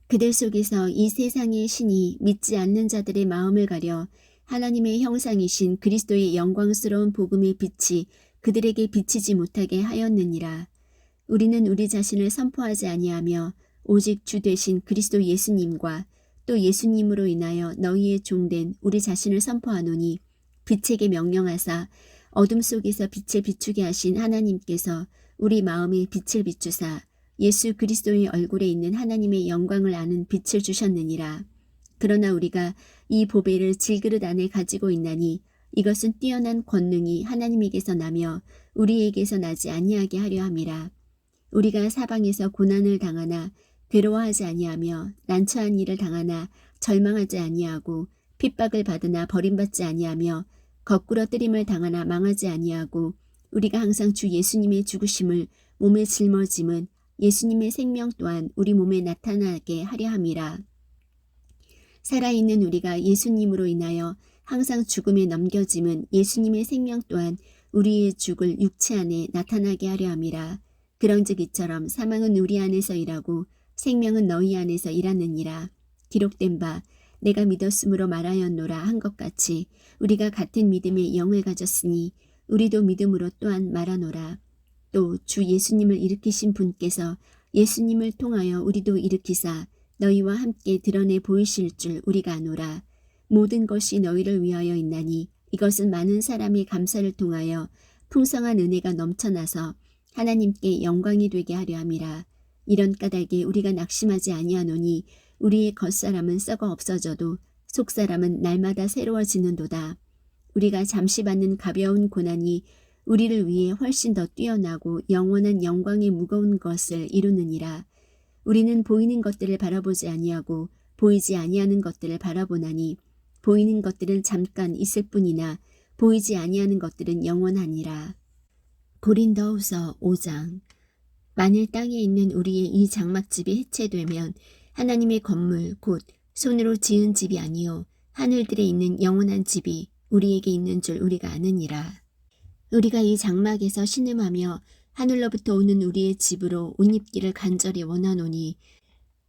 그들 속에서 이 세상의 신이 믿지 않는 자들의 마음을 가려 하나님의 형상이신 그리스도의 영광스러운 복음의 빛이 그들에게 비치지 못하게 하였느니라. 우리는 우리 자신을 선포하지 아니하며 오직 주 되신 그리스도 예수님과 또 예수님으로 인하여 너희의 종된 우리 자신을 선포하노니 빛에게 명령하사 어둠 속에서 빛을 비추게 하신 하나님께서 우리 마음에 빛을 비추사 예수 그리스도의 얼굴에 있는 하나님의 영광을 아는 빛을 주셨느니라. 그러나 우리가 이 보배를 질그릇 안에 가지고 있나니 이것은 뛰어난 권능이 하나님에게서 나며 우리에게서 나지 아니하게 하려 함이라. 우리가 사방에서 고난을 당하나 괴로워하지 아니하며 난처한 일을 당하나 절망하지 아니하고 핍박을 받으나 버림받지 아니하며 거꾸로 뜨림을 당하나 망하지 아니하고 우리가 항상 주 예수님의 죽으심을 몸에 짊어짐은 예수님의 생명 또한 우리 몸에 나타나게 하려 함이라. 살아있는 우리가 예수님으로 인하여 항상 죽음에 넘겨짐은 예수님의 생명 또한 우리의 죽을 육체 안에 나타나게 하려 함이라. 그런즉 이처럼 사망은 우리 안에서 일하고 생명은 너희 안에서 일하느니라. 기록된 바 내가 믿었으므로 말하였노라 한 것 같이 우리가 같은 믿음의 영을 가졌으니 우리도 믿음으로 또한 말하노라. 또 주 예수님을 일으키신 분께서 예수님을 통하여 우리도 일으키사 너희와 함께 드러내 보이실 줄 우리가 아노라. 모든 것이 너희를 위하여 있나니 이것은 많은 사람의 감사를 통하여 풍성한 은혜가 넘쳐나서 하나님께 영광이 되게 하려 함이라. 이런 까닭에 우리가 낙심하지 아니하노니 우리의 겉사람은 썩어 없어져도 속사람은 날마다 새로워지는도다. 우리가 잠시 받는 가벼운 고난이 우리를 위해 훨씬 더 뛰어나고 영원한 영광의 무거운 것을 이루느니라. 우리는 보이는 것들을 바라보지 아니하고 보이지 아니하는 것들을 바라보나니 보이는 것들은 잠깐 있을 뿐이나 보이지 아니하는 것들은 영원하니라. 고린도후서 5장. 만일 땅에 있는 우리의 이 장막집이 해체되면 하나님의 건물 곧 손으로 지은 집이 아니요 하늘들에 있는 영원한 집이 우리에게 있는 줄 우리가 아느니라. 우리가 이 장막에서 신음하며 하늘로부터 오는 우리의 집으로 옷 입기를 간절히 원하노니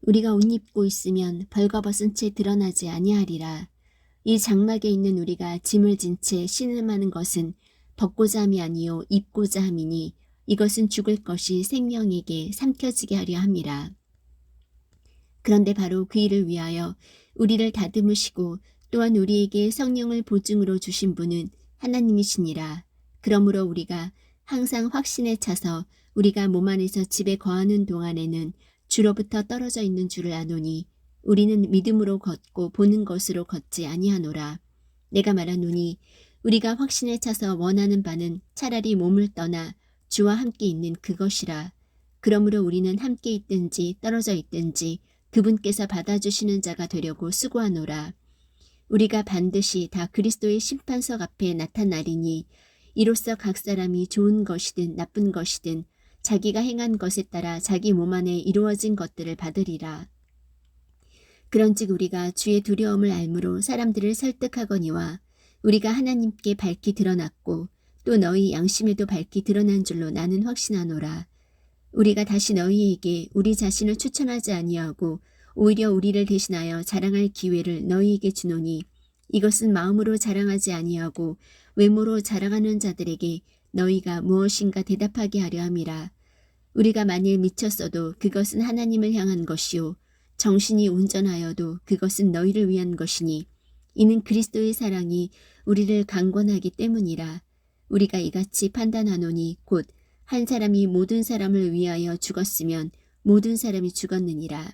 우리가 옷 입고 있으면 벌거벗은 채 드러나지 아니하리라. 이 장막에 있는 우리가 짐을 진 채 신음하는 것은 벗고자 함이 아니요 입고자 함이니 이것은 죽을 것이 생명에게 삼켜지게 하려 함이라. 그런데 바로 그 일을 위하여 우리를 다듬으시고 또한 우리에게 성령을 보증으로 주신 분은 하나님이시니라. 그러므로 우리가 항상 확신에 차서 우리가 몸 안에서 집에 거하는 동안에는 주로부터 떨어져 있는 줄을 아노니 우리는 믿음으로 걷고 보는 것으로 걷지 아니하노라. 내가 말하노니 우리가 확신에 차서 원하는 바는 차라리 몸을 떠나 주와 함께 있는 그것이라. 그러므로 우리는 함께 있든지 떨어져 있든지 그분께서 받아주시는 자가 되려고 수고하노라. 우리가 반드시 다 그리스도의 심판석 앞에 나타나리니 이로써 각 사람이 좋은 것이든 나쁜 것이든 자기가 행한 것에 따라 자기 몸 안에 이루어진 것들을 받으리라. 그런즉 우리가 주의 두려움을 알므로 사람들을 설득하거니와 우리가 하나님께 밝히 드러났고 또 너희 양심에도 밝히 드러난 줄로 나는 확신하노라. 우리가 다시 너희에게 우리 자신을 추천하지 아니하고 오히려 우리를 대신하여 자랑할 기회를 너희에게 주노니 이것은 마음으로 자랑하지 아니하고 외모로 자랑하는 자들에게 너희가 무엇인가 대답하게 하려 함이라. 우리가 만일 미쳤어도 그것은 하나님을 향한 것이요 정신이 온전하여도 그것은 너희를 위한 것이니 이는 그리스도의 사랑이 우리를 강권하기 때문이라. 우리가 이같이 판단하노니 곧 한 사람이 모든 사람을 위하여 죽었으면 모든 사람이 죽었느니라.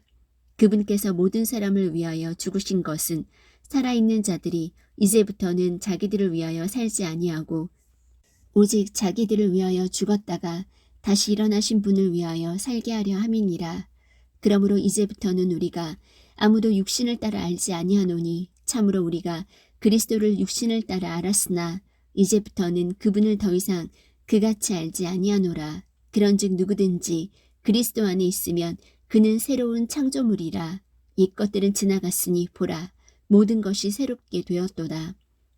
그분께서 모든 사람을 위하여 죽으신 것은 살아있는 자들이 이제부터는 자기들을 위하여 살지 아니하고 오직 자기들을 위하여 죽었다가 다시 일어나신 분을 위하여 살게 하려 함이니라. 그러므로 이제부터는 우리가 아무도 육신을 따라 알지 아니하노니 참으로 우리가 그리스도를 육신을 따라 알았으나 이제부터는 그분을 더 이상 그같이 알지 아니하노라. 그런즉 누구든지 그리스도 안에 있으면 그는 새로운 창조물이라. 옛것들은 지나갔으니 보라, 모든 것이 새롭게 되었도다.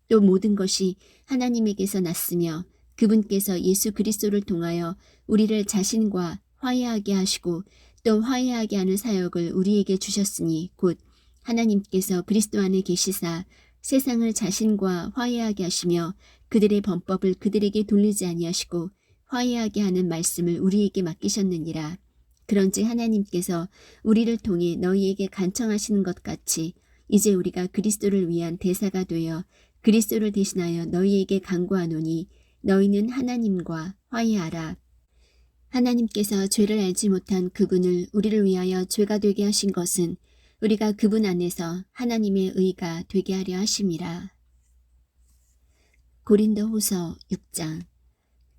또 모든 것이 하나님에게서 났으며 그분께서 예수 그리스도를 통하여 우리를 자신과 화해하게 하시고 또 화해하게 하는 사역을 우리에게 주셨으니 곧 하나님께서 그리스도 안에 계시사 세상을 자신과 화해하게 하시며 그들의 범법을 그들에게 돌리지 아니하시고 화해하게 하는 말씀을 우리에게 맡기셨느니라. 그런즉 하나님께서 우리를 통해 너희에게 간청하시는 것 같이 이제 우리가 그리스도를 위한 대사가 되어 그리스도를 대신하여 너희에게 간구하노니 너희는 하나님과 화해하라. 하나님께서 죄를 알지 못한 그분을 우리를 위하여 죄가 되게 하신 것은 우리가 그분 안에서 하나님의 의가 되게 하려 하심이라. 고린도후서 6장.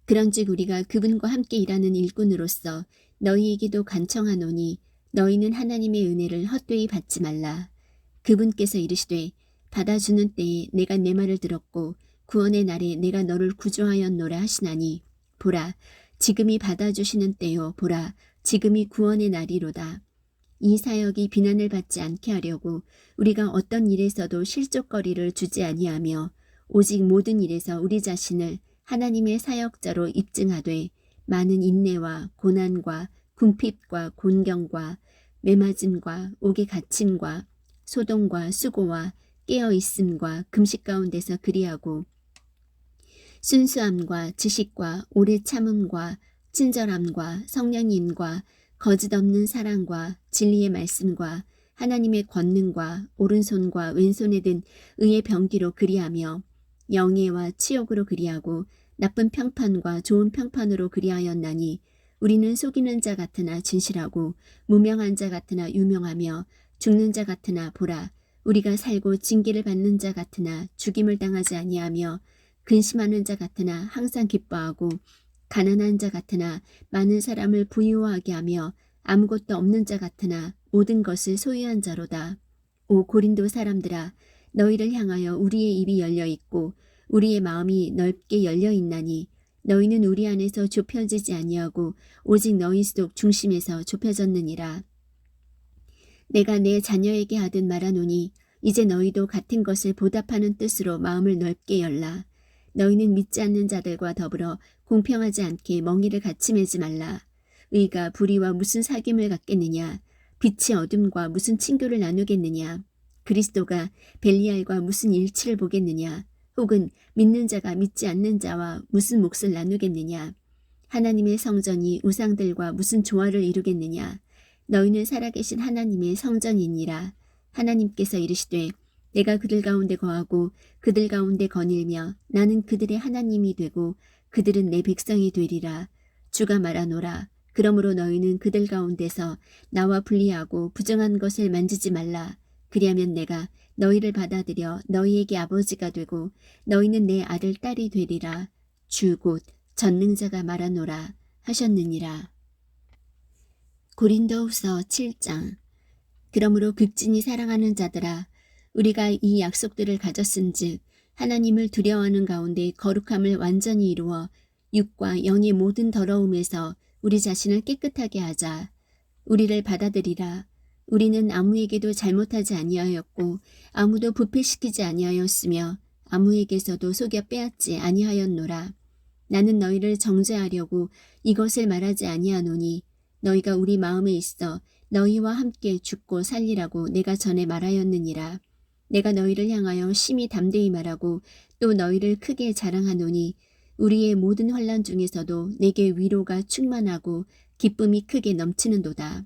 그런즉 우리가 그분과 함께 일하는 일꾼으로서 너희에게도 간청하노니 너희는 하나님의 은혜를 헛되이 받지 말라. 그분께서 이르시되 받아주는 때에 내가 내 말을 들었고 구원의 날에 내가 너를 구조하였노라 하시나니 보라, 지금이 받아주시는 때요, 보라, 지금이 구원의 날이로다. 이 사역이 비난을 받지 않게 하려고 우리가 어떤 일에서도 실족거리를 주지 아니하며 오직 모든 일에서 우리 자신을 하나님의 사역자로 입증하되 많은 인내와 고난과 궁핍과 곤경과 매맞음과 옥에 갇힘과 소동과 수고와 깨어있음과 금식 가운데서 그리하고 순수함과 지식과 오래 참음과 친절함과 성령님과 거짓 없는 사랑과 진리의 말씀과 하나님의 권능과 오른손과 왼손에 든 의의 병기로 그리하며 영예와 치욕으로 그리하고 나쁜 평판과 좋은 평판으로 그리하였나니 우리는 속이는 자 같으나 진실하고 무명한 자 같으나 유명하며 죽는 자 같으나 보라, 우리가 살고 징계를 받는 자 같으나 죽임을 당하지 아니하며 근심하는 자 같으나 항상 기뻐하고 가난한 자 같으나 많은 사람을 부유하게 하며 아무것도 없는 자 같으나 모든 것을 소유한 자로다. 오 고린도 사람들아, 너희를 향하여 우리의 입이 열려 있고 우리의 마음이 넓게 열려 있나니 너희는 우리 안에서 좁혀지지 아니하고 오직 너희 속 중심에서 좁혀졌느니라. 내가 내 자녀에게 하듯 말하노니 이제 너희도 같은 것을 보답하는 뜻으로 마음을 넓게 열라. 너희는 믿지 않는 자들과 더불어 공평하지 않게 멍에를 같이 매지 말라. 의가 불의와 무슨 사귐을 갖겠느냐? 빛이 어둠과 무슨 친교를 나누겠느냐? 그리스도가 벨리알과 무슨 일치를 보겠느냐? 혹은 믿는 자가 믿지 않는 자와 무슨 몫을 나누겠느냐? 하나님의 성전이 우상들과 무슨 조화를 이루겠느냐? 너희는 살아계신 하나님의 성전이니라. 하나님께서 이르시되 내가 그들 가운데 거하고 그들 가운데 거닐며 나는 그들의 하나님이 되고 그들은 내 백성이 되리라. 주가 말하노라. 그러므로 너희는 그들 가운데서 나와 분리하고 부정한 것을 만지지 말라. 그리하면 내가 너희를 받아들여 너희에게 아버지가 되고 너희는 내 아들 딸이 되리라. 주 곧 전능자가 말하노라 하셨느니라. 고린도후서 7장. 그러므로 극진히 사랑하는 자들아, 우리가 이 약속들을 가졌은즉 하나님을 두려워하는 가운데 거룩함을 완전히 이루어 육과 영의 모든 더러움에서 우리 자신을 깨끗하게 하자. 우리를 받아들이라. 우리는 아무에게도 잘못하지 아니하였고 아무도 부패시키지 아니하였으며 아무에게서도 속여 빼앗지 아니하였노라. 나는 너희를 정죄하려고 이것을 말하지 아니하노니 너희가 우리 마음에 있어 너희와 함께 죽고 살리라고 내가 전에 말하였느니라. 내가 너희를 향하여 심히 담대히 말하고 또 너희를 크게 자랑하노니 우리의 모든 환난 중에서도 내게 위로가 충만하고 기쁨이 크게 넘치는도다.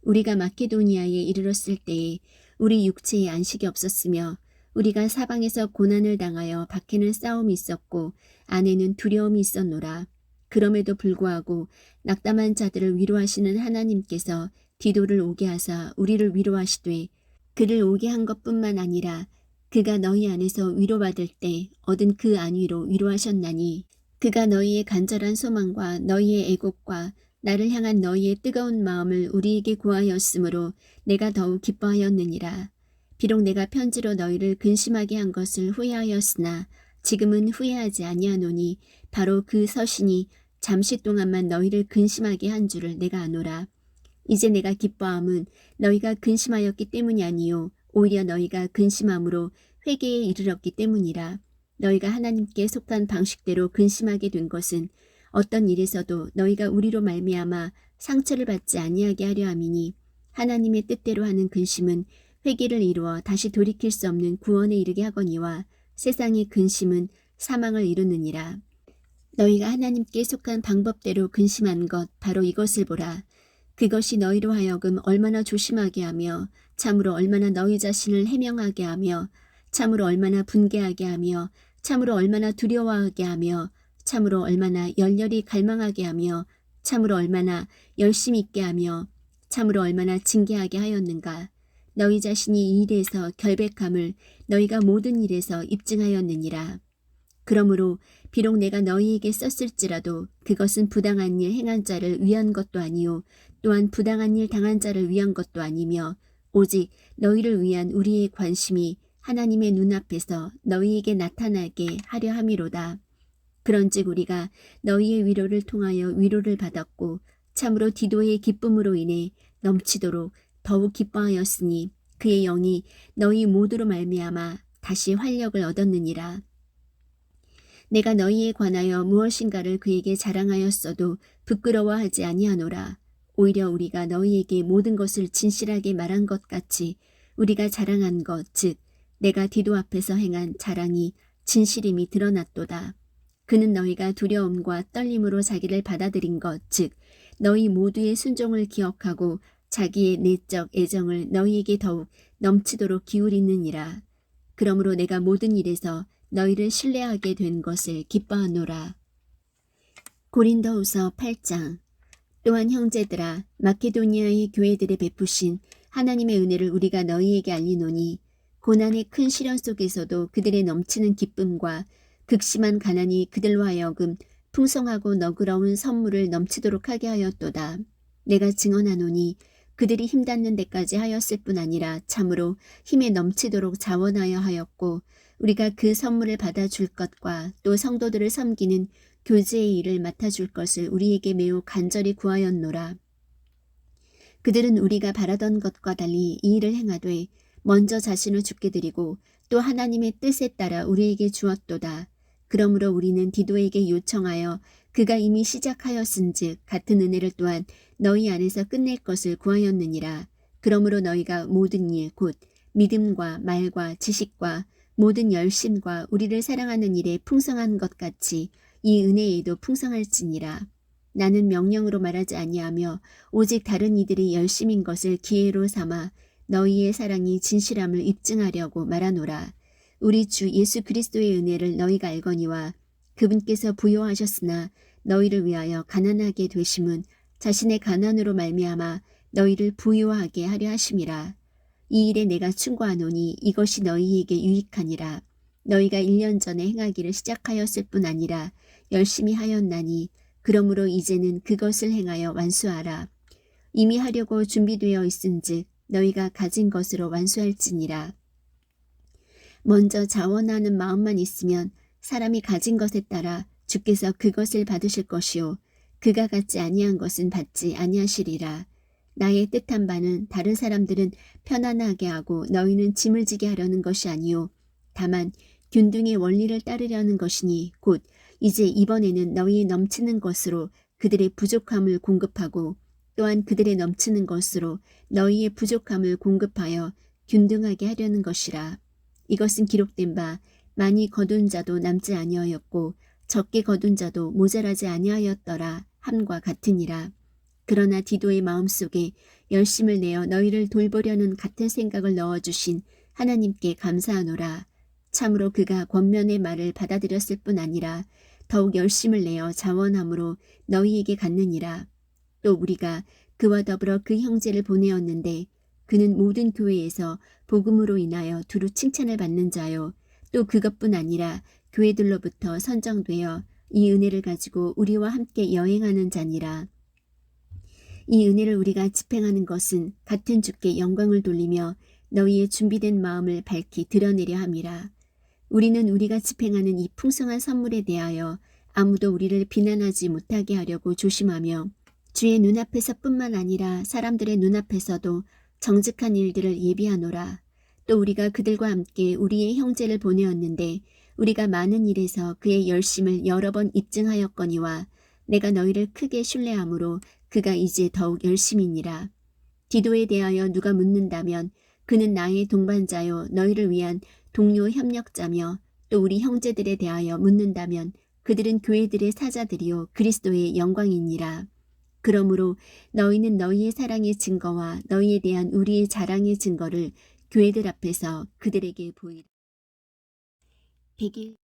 우리가 마케도니아에 이르렀을 때에 우리 육체에 안식이 없었으며 우리가 사방에서 고난을 당하여 밖에는 싸움이 있었고 안에는 두려움이 있었노라. 그럼에도 불구하고 낙담한 자들을 위로하시는 하나님께서 디도를 오게 하사 우리를 위로하시되 그를 오게 한 것뿐만 아니라 그가 너희 안에서 위로받을 때 얻은 그 안위로 위로하셨나니 그가 너희의 간절한 소망과 너희의 애곡과 나를 향한 너희의 뜨거운 마음을 우리에게 구하였으므로 내가 더욱 기뻐하였느니라. 비록 내가 편지로 너희를 근심하게 한 것을 후회하였으나 지금은 후회하지 아니하노니 바로 그 서신이 잠시 동안만 너희를 근심하게 한 줄을 내가 아노라. 이제 내가 기뻐함은 너희가 근심하였기 때문이 아니요 오히려 너희가 근심함으로 회개에 이르렀기 때문이라. 너희가 하나님께 속한 방식대로 근심하게 된 것은 어떤 일에서도 너희가 우리로 말미암아 상처를 받지 아니하게 하려 함이니 하나님의 뜻대로 하는 근심은 회개를 이루어 다시 돌이킬 수 없는 구원에 이르게 하거니와 세상의 근심은 사망을 이루느니라. 너희가 하나님께 속한 방법대로 근심한 것 바로 이것을 보라. 그것이 너희로 하여금 얼마나 조심하게 하며 참으로 얼마나 너희 자신을 해명하게 하며 참으로 얼마나 분개하게 하며 참으로 얼마나 두려워하게 하며 참으로 얼마나 열렬히 갈망하게 하며 참으로 얼마나 열심 있게 하며 참으로 얼마나 징계하게 하였는가. 너희 자신이 이 일에서 결백함을 너희가 모든 일에서 입증하였느니라. 그러므로 비록 내가 너희에게 썼을지라도 그것은 부당한 일 행한 자를 위한 것도 아니요 또한 부당한 일 당한 자를 위한 것도 아니며 오직 너희를 위한 우리의 관심이 하나님의 눈앞에서 너희에게 나타나게 하려 함이로다. 그런즉 우리가 너희의 위로를 통하여 위로를 받았고 참으로 디도의 기쁨으로 인해 넘치도록 더욱 기뻐하였으니 그의 영이 너희 모두로 말미암아 다시 활력을 얻었느니라. 내가 너희에 관하여 무엇인가를 그에게 자랑하였어도 부끄러워하지 아니하노라. 오히려 우리가 너희에게 모든 것을 진실하게 말한 것 같이 우리가 자랑한 것, 즉 내가 디도 앞에서 행한 자랑이 진실임이 드러났도다. 그는 너희가 두려움과 떨림으로 자기를 받아들인 것, 즉 너희 모두의 순종을 기억하고 자기의 내적 애정을 너희에게 더욱 넘치도록 기울이느니라. 그러므로 내가 모든 일에서 너희를 신뢰하게 된 것을 기뻐하노라. 고린도후서 8장. 또한 형제들아 마케도니아의 교회들에 베푸신 하나님의 은혜를 우리가 너희에게 알리노니 고난의 큰 시련 속에서도 그들의 넘치는 기쁨과 극심한 가난이 그들로 하여금 풍성하고 너그러운 선물을 넘치도록 하게 하였도다. 내가 증언하노니 그들이 힘닿는 데까지 하였을 뿐 아니라 참으로 힘에 넘치도록 자원하여 하였고 우리가 그 선물을 받아줄 것과 또 성도들을 섬기는 교제의 일을 맡아줄 것을 우리에게 매우 간절히 구하였노라. 그들은 우리가 바라던 것과 달리 이 일을 행하되 먼저 자신을 죽게 드리고 또 하나님의 뜻에 따라 우리에게 주었도다. 그러므로 우리는 디도에게 요청하여 그가 이미 시작하였은즉 같은 은혜를 또한 너희 안에서 끝낼 것을 구하였느니라. 그러므로 너희가 모든 일 곧 믿음과 말과 지식과 모든 열심과 우리를 사랑하는 일에 풍성한 것 같이 이 은혜에도 풍성할지니라. 나는 명령으로 말하지 아니하며 오직 다른 이들이 열심인 것을 기회로 삼아 너희의 사랑이 진실함을 입증하려고 말하노라. 우리 주 예수 그리스도의 은혜를 너희가 알거니와 그분께서 부요하셨으나 너희를 위하여 가난하게 되심은 자신의 가난으로 말미암아 너희를 부요하게 하려 하심이라. 이 일에 내가 충고하노니 이것이 너희에게 유익하니라. 너희가 1년 전에 행하기를 시작하였을 뿐 아니라 열심히 하였나니 그러므로 이제는 그것을 행하여 완수하라. 이미 하려고 준비되어 있은즉 너희가 가진 것으로 완수할지니라. 먼저 자원하는 마음만 있으면 사람이 가진 것에 따라 주께서 그것을 받으실 것이요 그가 갖지 아니한 것은 받지 아니하시리라. 나의 뜻한 바는 다른 사람들은 편안하게 하고 너희는 짐을 지게 하려는 것이 아니요 다만 균등의 원리를 따르려는 것이니 곧 이제 이번에는 너희의 넘치는 것으로 그들의 부족함을 공급하고 또한 그들의 넘치는 것으로 너희의 부족함을 공급하여 균등하게 하려는 것이라. 이것은 기록된 바 많이 거둔 자도 남지 아니하였고 적게 거둔 자도 모자라지 아니하였더라 함과 같으니라. 그러나 디도의 마음속에 열심을 내어 너희를 돌보려는 같은 생각을 넣어주신 하나님께 감사하노라. 참으로 그가 권면의 말을 받아들였을 뿐 아니라 더욱 열심을 내어 자원함으로 너희에게 갔느니라. 또 우리가 그와 더불어 그 형제를 보내었는데 그는 모든 교회에서 복음으로 인하여 두루 칭찬을 받는 자요 또 그것뿐 아니라 교회들로부터 선정되어 이 은혜를 가지고 우리와 함께 여행하는 자니라. 이 은혜를 우리가 집행하는 것은 같은 주께 영광을 돌리며 너희의 준비된 마음을 밝히 드러내려 함이라. 우리는 우리가 집행하는 이 풍성한 선물에 대하여 아무도 우리를 비난하지 못하게 하려고 조심하며 주의 눈앞에서뿐만 아니라 사람들의 눈앞에서도 정직한 일들을 예비하노라. 또 우리가 그들과 함께 우리의 형제를 보내었는데 우리가 많은 일에서 그의 열심을 여러 번 입증하였거니와 내가 너희를 크게 신뢰하므로 그가 이제 더욱 열심이니라. 디도에 대하여 누가 묻는다면 그는 나의 동반자요 너희를 위한 동료 협력자며 또 우리 형제들에 대하여 묻는다면 그들은 교회들의 사자들이요 그리스도의 영광이니라. 그러므로 너희는 너희의 사랑의 증거와 너희에 대한 우리의 자랑의 증거를 교회들 앞에서 그들에게 보이라. 100일